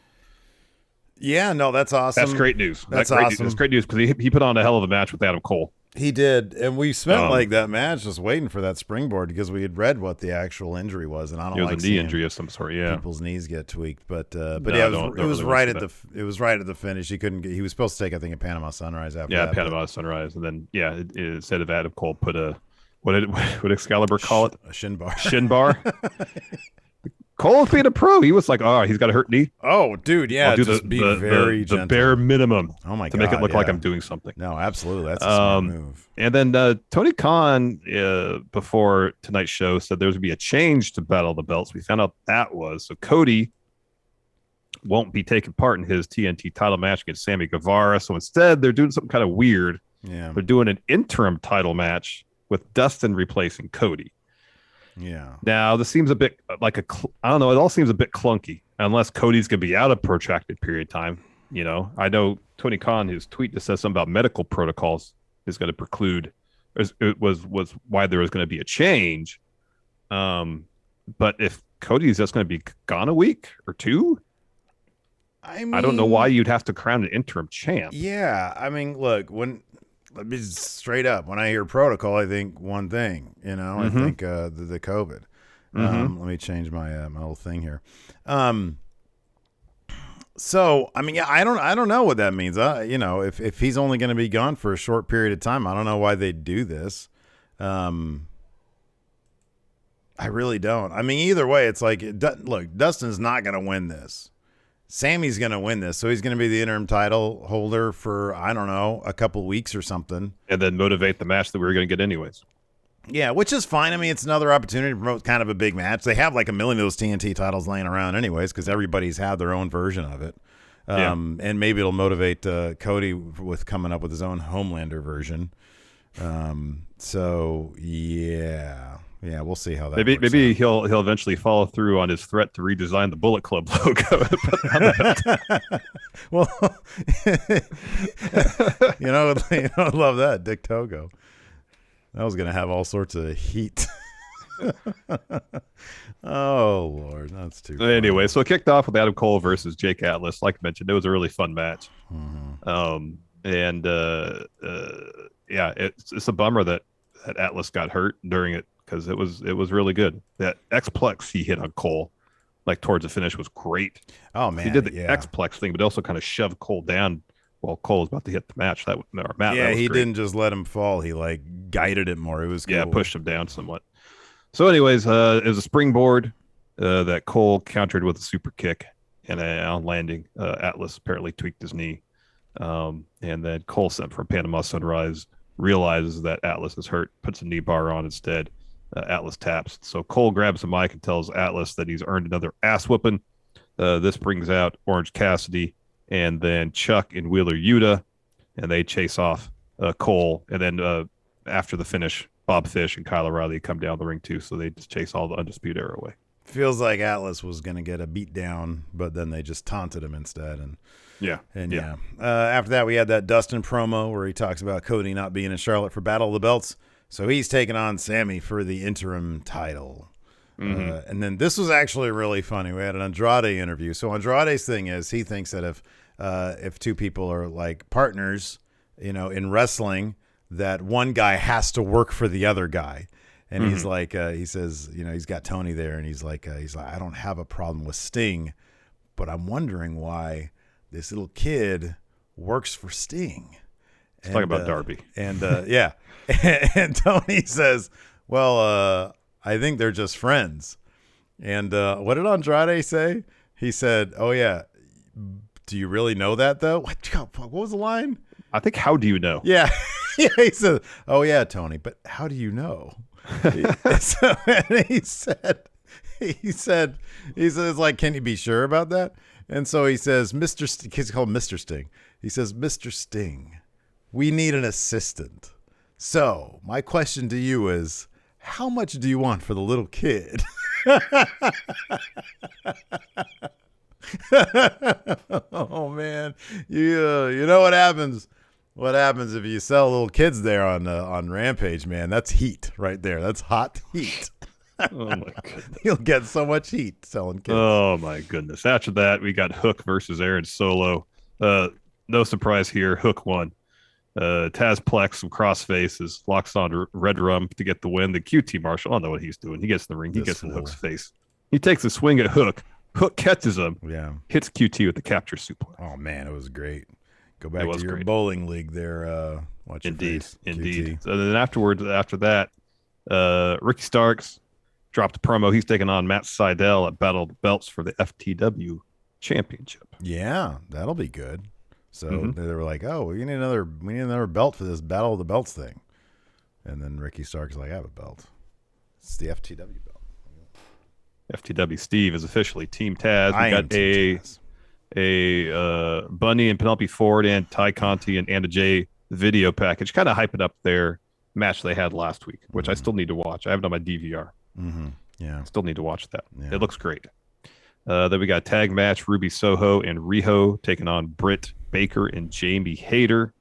yeah, no, that's awesome. That's great news. That's awesome. That's great news because he put on a hell of a match with Adam Cole. He did, and we spent like that match just waiting for that springboard because we had read what the actual injury was, and I don't like a knee injury of some sort. Yeah, people's knees get tweaked, but it was right at the finish. He couldn't get. He was supposed to take, I think, a Panama Sunrise after that. Yeah, Panama Sunrise, and then instead of Adam Cole put a what did Excalibur call it? A shin bar. Shin bar. Cole being a pro, he was like, he's got a hurt knee. Oh, dude, yeah. I'll do very gentle. the bare minimum. Oh my god, to make it look like I'm doing something. No, absolutely, that's a smart move. And then Tony Khan before tonight's show said there would be a change to Battle of the Belts. We found out that was so Cody won't be taking part in his TNT title match against Sammy Guevara. So instead, they're doing something kind of weird. Yeah, they're doing an interim title match with Dustin replacing Cody. Yeah. Now, this seems a bit like I don't know. It all seems a bit clunky unless Cody's going to be out a protracted period of time. I know Tony Khan, his tweet just says something about medical protocols is going to preclude. It was why there was going to be a change. But if Cody's just going to be gone a week or two, I don't know why you'd have to crown an interim champ. Yeah. I mean, look, let me straight up. When I hear protocol, I think one thing. I think the COVID. Let me change my my little thing here. So I mean, yeah, I don't know what that means. If he's only going to be gone for a short period of time, I don't know why they do this. I really don't. I mean, either way, it's like, look, Dustin's not going to win this. Sammy's going to win this, so he's going to be the interim title holder for, I don't know, a couple weeks or something. And then motivate the match that we were going to get anyways. Yeah, which is fine. I mean, it's another opportunity to promote kind of a big match. They have like a million of those TNT titles laying around anyways because everybody's had their own version of it. And maybe it'll motivate Cody with coming up with his own Homelander version. So, yeah. Yeah, we'll see how that works maybe out. he'll eventually follow through on his threat to redesign the Bullet Club logo. Well, I love that Dick Togo. That was going to have all sorts of heat. Oh Lord, that's too funny. Anyway, so it kicked off with Adam Cole versus Jake Atlas. Like I mentioned, it was a really fun match. Mm-hmm. It's a bummer that that Atlas got hurt during it, because it was really good. That X-Plex he hit on Cole, like towards the finish, was great. Oh man, He did the X-Plex thing, but also kind of shoved Cole down while Cole was about to hit the match. That he great. didn't just let him fall. He like guided it more. It was cool. Yeah, pushed him down somewhat. So, anyways, it was a springboard that Cole countered with a super kick, and on landing, Atlas apparently tweaked his knee. And then Cole, sent from Panama Sunrise, realizes that Atlas is hurt, puts a knee bar on instead. Atlas taps. So Cole grabs the mic and tells Atlas that he's earned another ass whooping. This brings out Orange Cassidy and then Chuck and Wheeler Yuta, and they chase off Cole. And then after the finish, Bob Fish and Kyle O'Reilly come down the ring too, so they just chase all the Undisputed Era away. Feels like Atlas was going to get a beat down, but then they just taunted him instead. And after that, we had that Dustin promo where he talks about Cody not being in Charlotte for Battle of the Belts. So he's taking on Sammy for the interim title. Mm-hmm. And then this was actually really funny. We had an Andrade interview. So Andrade's thing is he thinks that if two people are like partners, in wrestling, that one guy has to work for the other guy. And he's like, he says, he's got Tony there, and he's like, I don't have a problem with Sting, but I'm wondering why this little kid works for Sting. Let's talk about Darby. And and Tony says, well, I think they're just friends. And what did Andrade say? He said, oh yeah, do you really know that though? What was the line? I think, how do you know? Yeah. Yeah, he said, oh yeah, Tony, but how do you know? And he said, like, can you be sure about that? And so he says, he's called Mr. Sting. He says, Mr. Sting, we need an assistant. So my question to you is, how much do you want for the little kid? Oh man, you know what happens? What happens if you sell little kids there on Rampage, man? That's heat right there. That's hot heat. Oh, my goodness. You'll get so much heat selling kids. Oh, my goodness. After that, we got Hook versus Aaron Solo. No surprise here. Hook won. Taz Plex, some crossfaces, locks on Red Rum to get the win. The QT Marshall, I don't know what he's doing. He gets in the ring. He gets in Hook's face. He takes a swing at Hook. Hook catches him. Yeah. Hits QT with the capture suplex. Oh, man, it was great. Go back to your bowling league there. Watch Indeed. QT. So then after that, Ricky Starks dropped a promo. He's taking on Matt Sydal at Battle of the Belts for the FTW Championship. Yeah, that'll be good. So they were like, "Oh, we need another belt for this Battle of the Belts thing." And then Ricky Stark's like, "I have a belt. It's the FTW belt." FTW Steve is officially Team Taz. We got a Bunny and Penelope Ford and Ty Conti and Anna Jay video package, kind of hyping up their match they had last week, which I still need to watch. I have it on my DVR. Yeah, still need to watch that. Yeah. It looks great. Then we got tag match, Ruby Soho and Riho taking on Britt Baker and Jamie Hayter.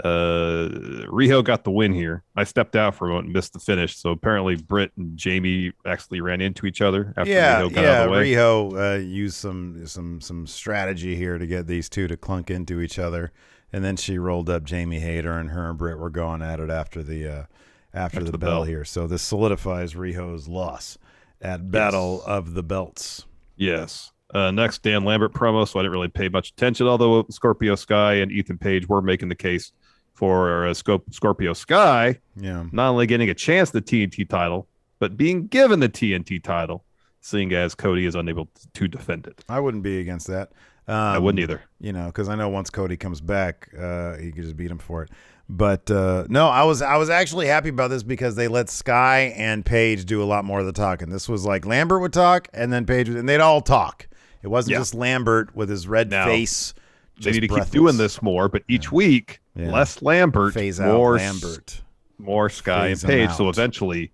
Riho got the win here. I stepped out for a moment and missed the finish. So apparently Britt and Jamie actually ran into each other after Riho got out of the way. Riho used some strategy here to get these two to clunk into each other, and then she rolled up Jamie Hayter, and her and Britt were going at it after the bell here. So this solidifies Riho's loss at Battle of the Belts. Yes. Next, Dan Lambert promo, so I didn't really pay much attention, although Scorpio Sky and Ethan Page were making the case for Scorpio Sky not only getting a chance at the TNT title, but being given the TNT title, seeing as Cody is unable to defend it. I wouldn't be against that. I wouldn't either. Because I know once Cody comes back, he could just beat him for it. But no, I was actually happy about this because they let Sky and Page do a lot more of the talking. This was like Lambert would talk, and then Page and they'd all talk. It wasn't just Lambert with his red face. They need to keep doing this more, but each week, less Lambert, phase more out Lambert, more Sky and Page. So eventually,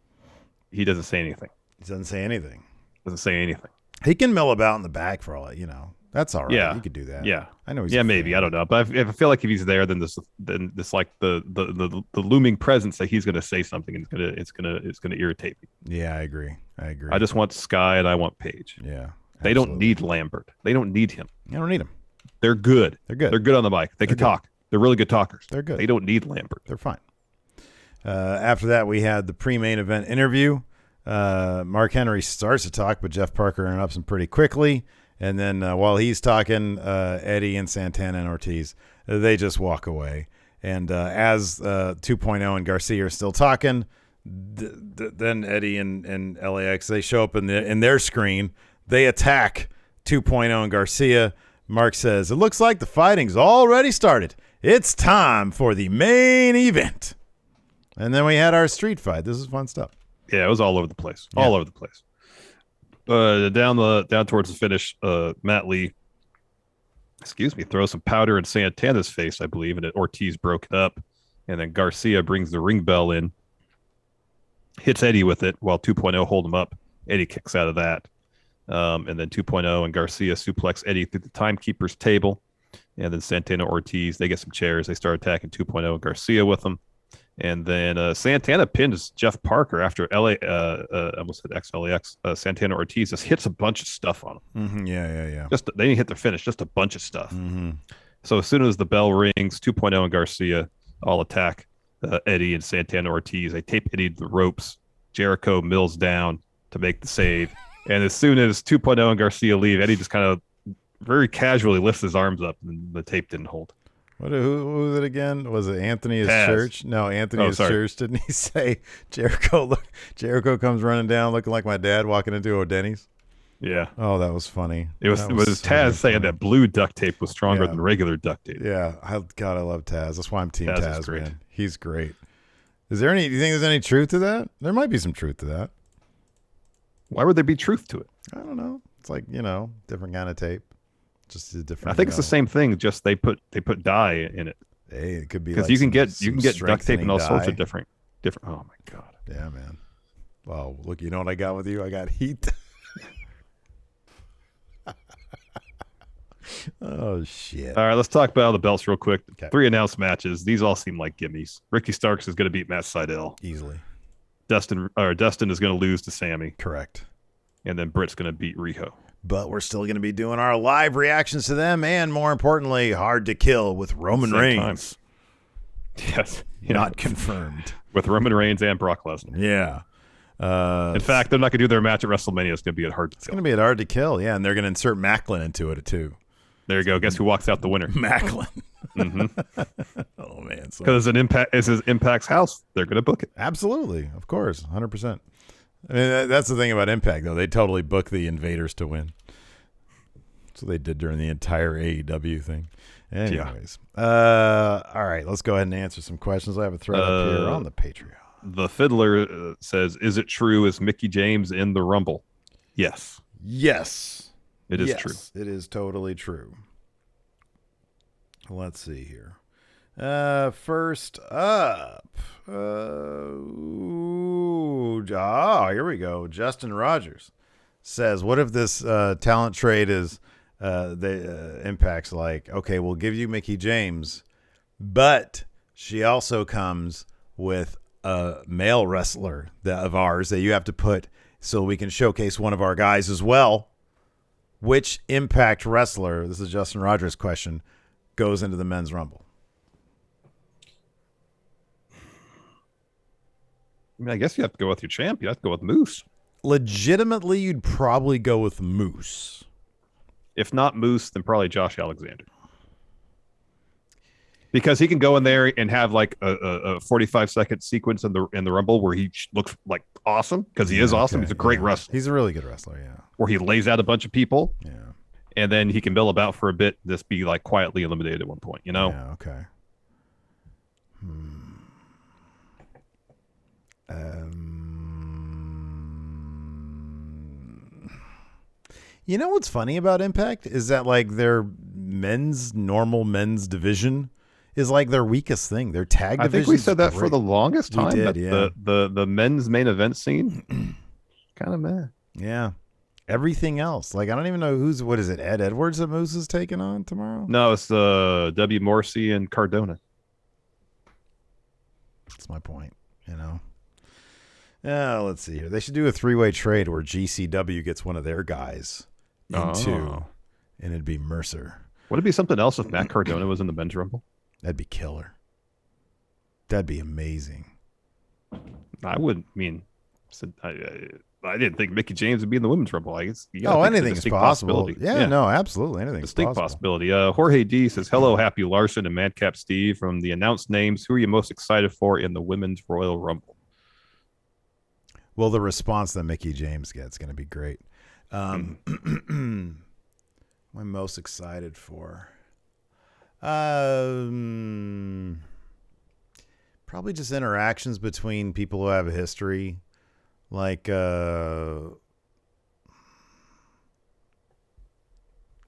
he doesn't say anything. He doesn't say anything. He can mill about in the back for all that, That's all right. Yeah, you could do that. Yeah, I know. He's maybe I don't know, but I feel like if he's there, then this like the looming presence that he's going to say something, and it's gonna irritate me. Yeah, I agree. I just want Sky and I want Page. Yeah, they don't need Lambert. They don't need him. You don't need him. They're good. They're good. They're good on the mic. They can talk. They're really good talkers. They're good. They don't need Lambert. They're fine. After that, we had the pre-main event interview. Mark Henry starts to talk, but Jeff Parker interrupts him pretty quickly. And then while he's talking, Eddie and Santana and Ortiz, they just walk away. And as 2.0 and Garcia are still talking, then Eddie and LAX, they show up in their screen. They attack 2.0 and Garcia. Mark says, "It looks like the fighting's already started. It's time for the main event." And then we had our street fight. This is fun stuff. Yeah, it was all over the place. All over the place. Down towards the finish, Matt Lee, throws some powder in Santana's face, I believe, and Ortiz broke it up. And then Garcia brings the ring bell in, hits Eddie with it while 2.0 hold him up. Eddie kicks out of that. And then 2.0 and Garcia suplex Eddie through the timekeeper's table. And then Santana Ortiz, they get some chairs. They start attacking 2.0 and Garcia with them. And then Santana pins Jeff Parker after I almost said XLAX. Santana Ortiz just hits a bunch of stuff on him. Mm-hmm. Yeah. They didn't hit their finish, just a bunch of stuff. Mm-hmm. So as soon as the bell rings, 2.0 and Garcia all attack Eddie and Santana Ortiz. They tape Eddie to the ropes. Jericho mills down to make the save. And as soon as 2.0 and Garcia leave, Eddie just kind of very casually lifts his arms up, and the tape didn't hold. Who was it again? Was it Anthony Taz. Church? No, Anthony Church. Didn't he say Jericho comes running down looking like my dad walking into a Denny's? Yeah. Oh, that was funny. It was Taz saying that blue duct tape was stronger than regular duct tape. Yeah. I love Taz. That's why I'm Team Taz, great. man. He's great. Do you think there's any truth to that? There might be some truth to that. Why would there be truth to it? I don't know. It's like, different kind of tape. Just a different. I think it's the same thing. Just they put dye in it. Hey, it could be because like you can get duct tape and all sorts of different. Oh my god. Yeah, man. Well, look, you know what I got with you? I got heat. Oh shit! All right, let's talk about the belts real quick. Okay. 3 announced matches. These all seem like gimmies. Ricky Starks is going to beat Matt Sydal easily. Dustin is going to lose to Sammy. Correct. And then Britt's going to beat Riho. But we're still going to be doing our live reactions to them, and more importantly, Hard to Kill with Roman Reigns. Yes. Not confirmed. With Roman Reigns and Brock Lesnar. Yeah. In fact, they're not going to do their match at WrestleMania. It's going to be at Hard to Kill. It's going to be at Hard to Kill, yeah, and they're going to insert Macklin into it, too. There you go. Guess who walks out the winner? Macklin. Mm-hmm. Oh, man. Because it's his Impact's house. They're going to book it. Absolutely. Of course. 100%. I mean, that's the thing about Impact, though. They totally book the Invaders to win. That's what they did during the entire AEW thing. Anyways. Yeah. All right. Let's go ahead and answer some questions. I have a thread up here on the Patreon. The Fiddler says, is it true, is Mickie James in the Rumble? Yes. Yes. It is true. It is totally true. Let's see here. First up. Here we go. Justin Rogers says, what if this talent trade is Impact's like, okay, we'll give you Mickie James, but she also comes with a male wrestler of ours that you have to put so we can showcase one of our guys as well. Which Impact wrestler, this is Justin Rogers' question, goes into the men's Rumble? I mean, I guess you have to go with your champ. You have to go with Moose. Legitimately, you'd probably go with Moose. If not Moose, then probably Josh Alexander. Because he can go in there and have like a 45-second sequence in the Rumble where he looks like awesome, because he is awesome. He's a great wrestler. He's a really good wrestler, yeah. Where he lays out a bunch of people. Yeah. And then he can mill about for a bit, just be like quietly eliminated at one point, Yeah, okay. You know what's funny about Impact is that like their normal men's division is like their weakest thing. Their tag division. I think we said that for the longest time. We did, yeah. The men's main event scene, kind of meh. Yeah. Everything else, like I don't even know what is it? Ed Edwards that Moose is taking on tomorrow? No, it's W. Morrissey and Cardona. That's my point. Let's see here. They should do a 3-way trade where GCW gets one of their guys into, and it'd be Mercer. Would it be something else if Matt Cardona was in the men's Rumble? That'd be killer. That'd be amazing. I wouldn't mean. I didn't think Mickie James would be in the women's rumble. I guess. Anything is possible. Yeah, no, absolutely, anything. Distinct possibility. Jorge D says, "Hello, Happy Larson and Madcap Steve. From the announced names, who are you most excited for in the women's Royal Rumble?" Well, the response that Mickie James gets is going to be great. What am I most excited for? Probably just interactions between people who have a history. Like, what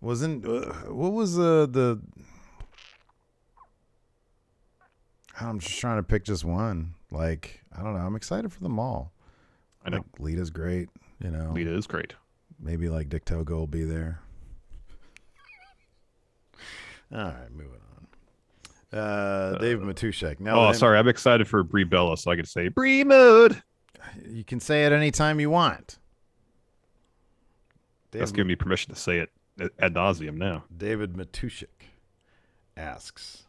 was the I'm just trying to pick just one. Like, I don't know. I'm excited for them all. I know. Like, Lita's great. Lita is great. Maybe like Dick Togo will be there. All right, moving on. Dave Matuszek. Now, sorry. I'm excited for Brie Bella, so I can say Brie Mode. You can say it anytime you want. That's giving me permission to say it ad nauseum now. David Matuszek asks.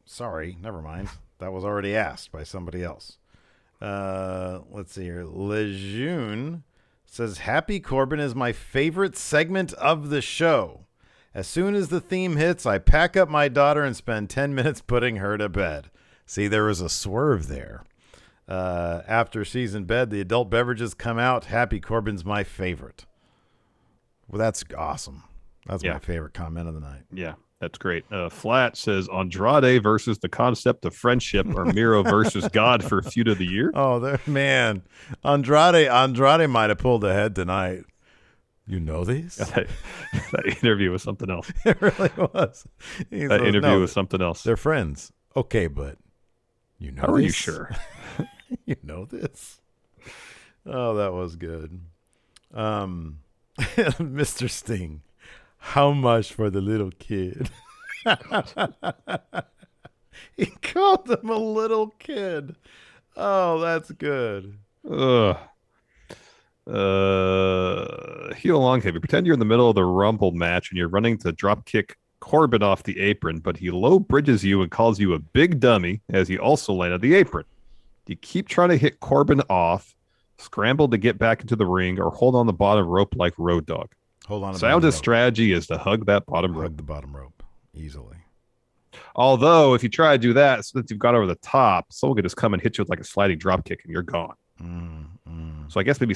Sorry. Never mind. That was already asked by somebody else. Let's see here. Lejeune says, Happy Corbin is my favorite segment of the show. As soon as the theme hits, I pack up my daughter and spend 10 minutes putting her to bed. See, there was a swerve there. After she's in bed, the adult beverages come out. Happy Corbin's my favorite. Well, that's awesome. That's my favorite comment of the night. Yeah, that's great. Flat says Andrade versus the concept of friendship, or Miro versus God for feud of the year. Oh, man. Andrade might have pulled ahead tonight. You know these? That interview was something else. It really was. Interview was something else. They're friends. Okay, but you know How this? are you sure? You know this? Oh, that was good. Mr. Sting, how much for the little kid? He called him a little kid. Oh, that's good. Heel long heavy. Pretend you're in the middle of the Rumble match and you're running to drop kick Corbin off the apron, but he low bridges you and calls you a big dummy as he also landed the apron. Do you keep trying to hit Corbin off, scramble to get back into the ring, or hold on the bottom rope like Road Dogg? Hold on. Soundest strategy is to hug that bottom rope. Hug the bottom rope easily. Although, if you try to do that, since you've got over the top, someone could just come and hit you with like a sliding drop kick and you're gone. So I guess maybe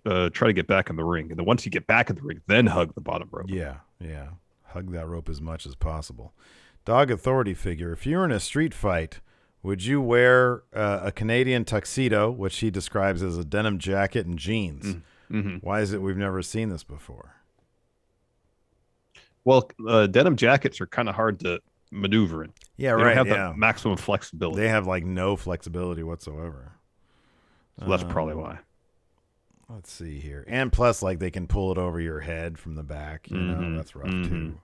try to get back in the ring. And then once you get back in the ring, then hug the bottom rope. Yeah. Hug that rope as much as possible. Dog authority figure. If you were in a street fight, would you wear a Canadian tuxedo, which he describes as a denim jacket and jeans? Mm-hmm. Why is it we've never seen this before? Well, denim jackets are kind of hard to maneuver in. Yeah, they right. Don't have the maximum flexibility. They have like no flexibility whatsoever. So that's probably why. Let's see here. And plus, like, they can pull it over your head from the back. You know, that's rough, too.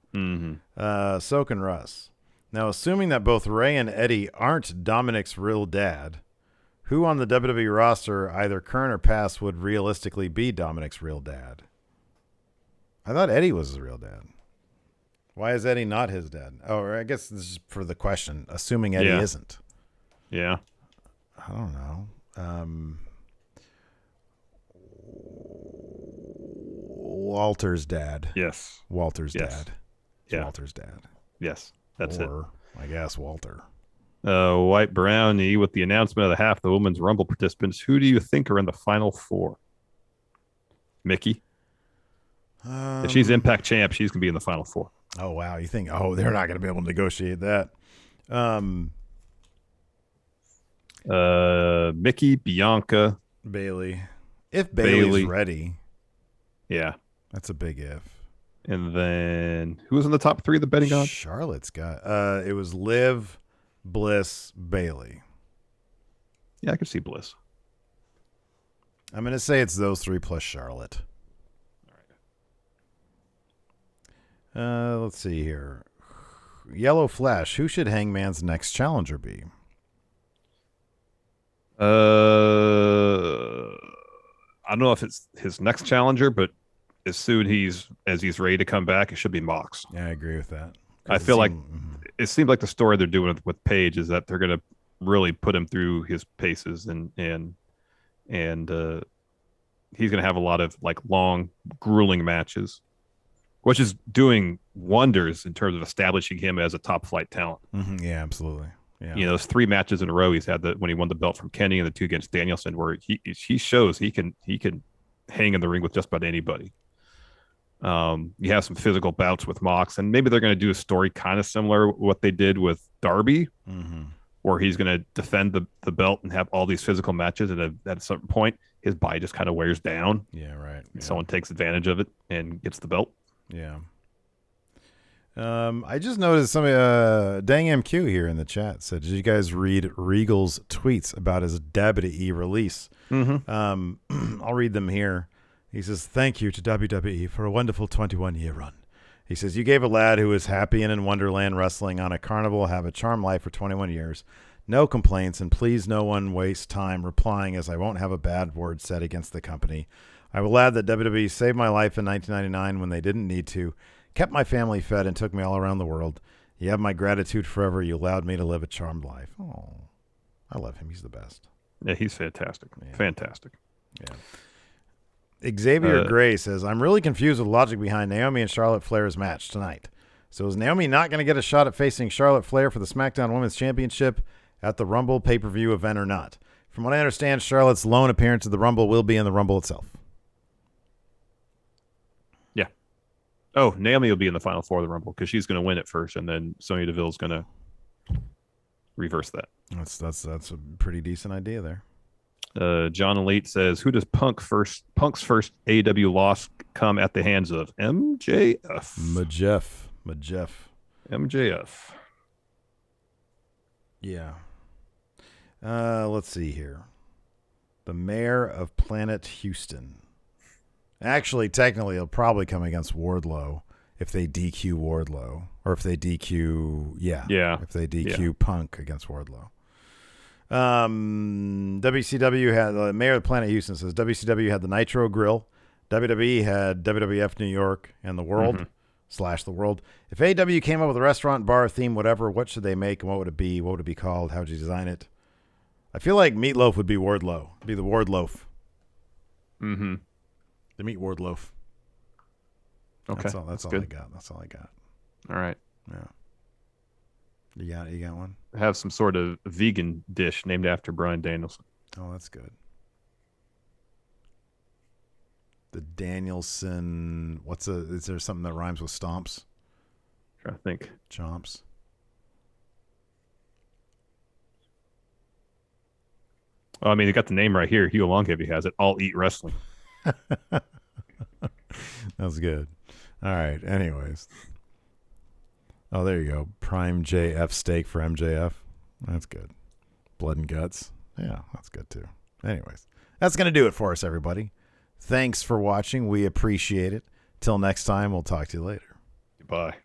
Soak and Russ. Now, assuming that both Ray and Eddie aren't Dominic's real dad, who on the WWE roster, either current or past, would realistically be Dominic's real dad? I thought Eddie was his real dad. Why is Eddie not his dad? Oh, or I guess this is for the question, assuming Eddie isn't. Yeah. I don't know. Walter's dad. Yes. Walter's dad. Yeah. Walter's dad. Yes. That's it. I guess Walter. White Brownie with the announcement of the half the women's Rumble participants. Who do you think are in the final four? Mickie. If she's Impact champ, she's going to be in the final four. Oh, wow. You think, they're not going to be able to negotiate that. Mickie, Bianca. Bailey. If Bailey's ready. Yeah. That's a big if. And then who was in the top three of the betting odds? Charlotte's got it was Liv, Bliss, Bailey. Yeah, I could see Bliss. I'm going to say it's those three plus Charlotte. All right. Let's see here. Yellow Flash. Who should Hangman's next challenger be? I don't know if it's his next challenger, but as soon as he's ready to come back, it should be Mox. Yeah, I agree with that. I feel like it seemed like the story they're doing with Paige is that they're going to really put him through his paces, and he's going to have a lot of like long, grueling matches, which is doing wonders in terms of establishing him as a top flight talent. Mm-hmm. Yeah, absolutely. Yeah. You know, those 3 matches in a row he's had when he won the belt from Kenny and the 2 against Danielson, where he shows he can hang in the ring with just about anybody. You have some physical bouts with Mox, and maybe they're going to do a story kind of similar to what they did with Darby, where he's going to defend the belt and have all these physical matches, and at a certain point, his body just kind of wears down. Yeah, right. Yeah. Someone takes advantage of it and gets the belt. Yeah. I just noticed somebody, Dang MQ here in the chat said, did you guys read Regal's tweets about his WWE release? I'll read them here. He says, thank you to WWE for a wonderful 21-year run. He says, you gave a lad who is happy and in Wonderland wrestling on a carnival have a charmed life for 21 years. No complaints, and please no one waste time replying, as I won't have a bad word said against the company. I will add that WWE saved my life in 1999 when they didn't need to, kept my family fed, and took me all around the world. You have my gratitude forever. You allowed me to live a charmed life. Oh, I love him. He's the best. Yeah, he's fantastic. Yeah. Fantastic. Yeah. Xavier Gray says, I'm really confused with the logic behind Naomi and Charlotte Flair's match tonight. So is Naomi not going to get a shot at facing Charlotte Flair for the SmackDown Women's Championship at the Rumble pay-per-view event or not? From what I understand, Charlotte's lone appearance at the Rumble will be in the Rumble itself. Yeah. Oh, Naomi will be in the Final Four of the Rumble because she's going to win it first, and then Sonya Deville's going to reverse that. That's a pretty decent idea there. John Elite says, who does Punk's first AEW loss come at the hands of? MJF. MJF. Yeah. Let's see here. The mayor of Planet Houston. Actually, technically, it'll probably come against Wardlow if they DQ Wardlow. Or if they DQ, if they DQ Punk against Wardlow. WCW had the mayor of Planet Houston says WCW had the Nitro Grill, WWE had WWF New York and the World / the World. If AEW came up with a restaurant, bar, theme, whatever, what should they make and what would it be? What would it be called? How would you design it? I feel like Meatloaf would be Wardlow. It'd be the Wardloaf. The Meat Wardloaf. Okay, that's all I got. That's all I got. All right. Yeah. You got one? Have some sort of vegan dish named after Bryan Danielson. Oh, that's good. The Danielson, is there something that rhymes with stomps? Trying to think. Chomps. Well, I mean, they got the name right here. Hugh Longheavy has it. All Eat Wrestling. That's good. All right. Anyways. Oh, there you go. Prime JF steak for MJF. That's good. Blood and guts. Yeah, that's good too. Anyways, that's going to do it for us, everybody. Thanks for watching. We appreciate it. Till next time, we'll talk to you later. Goodbye.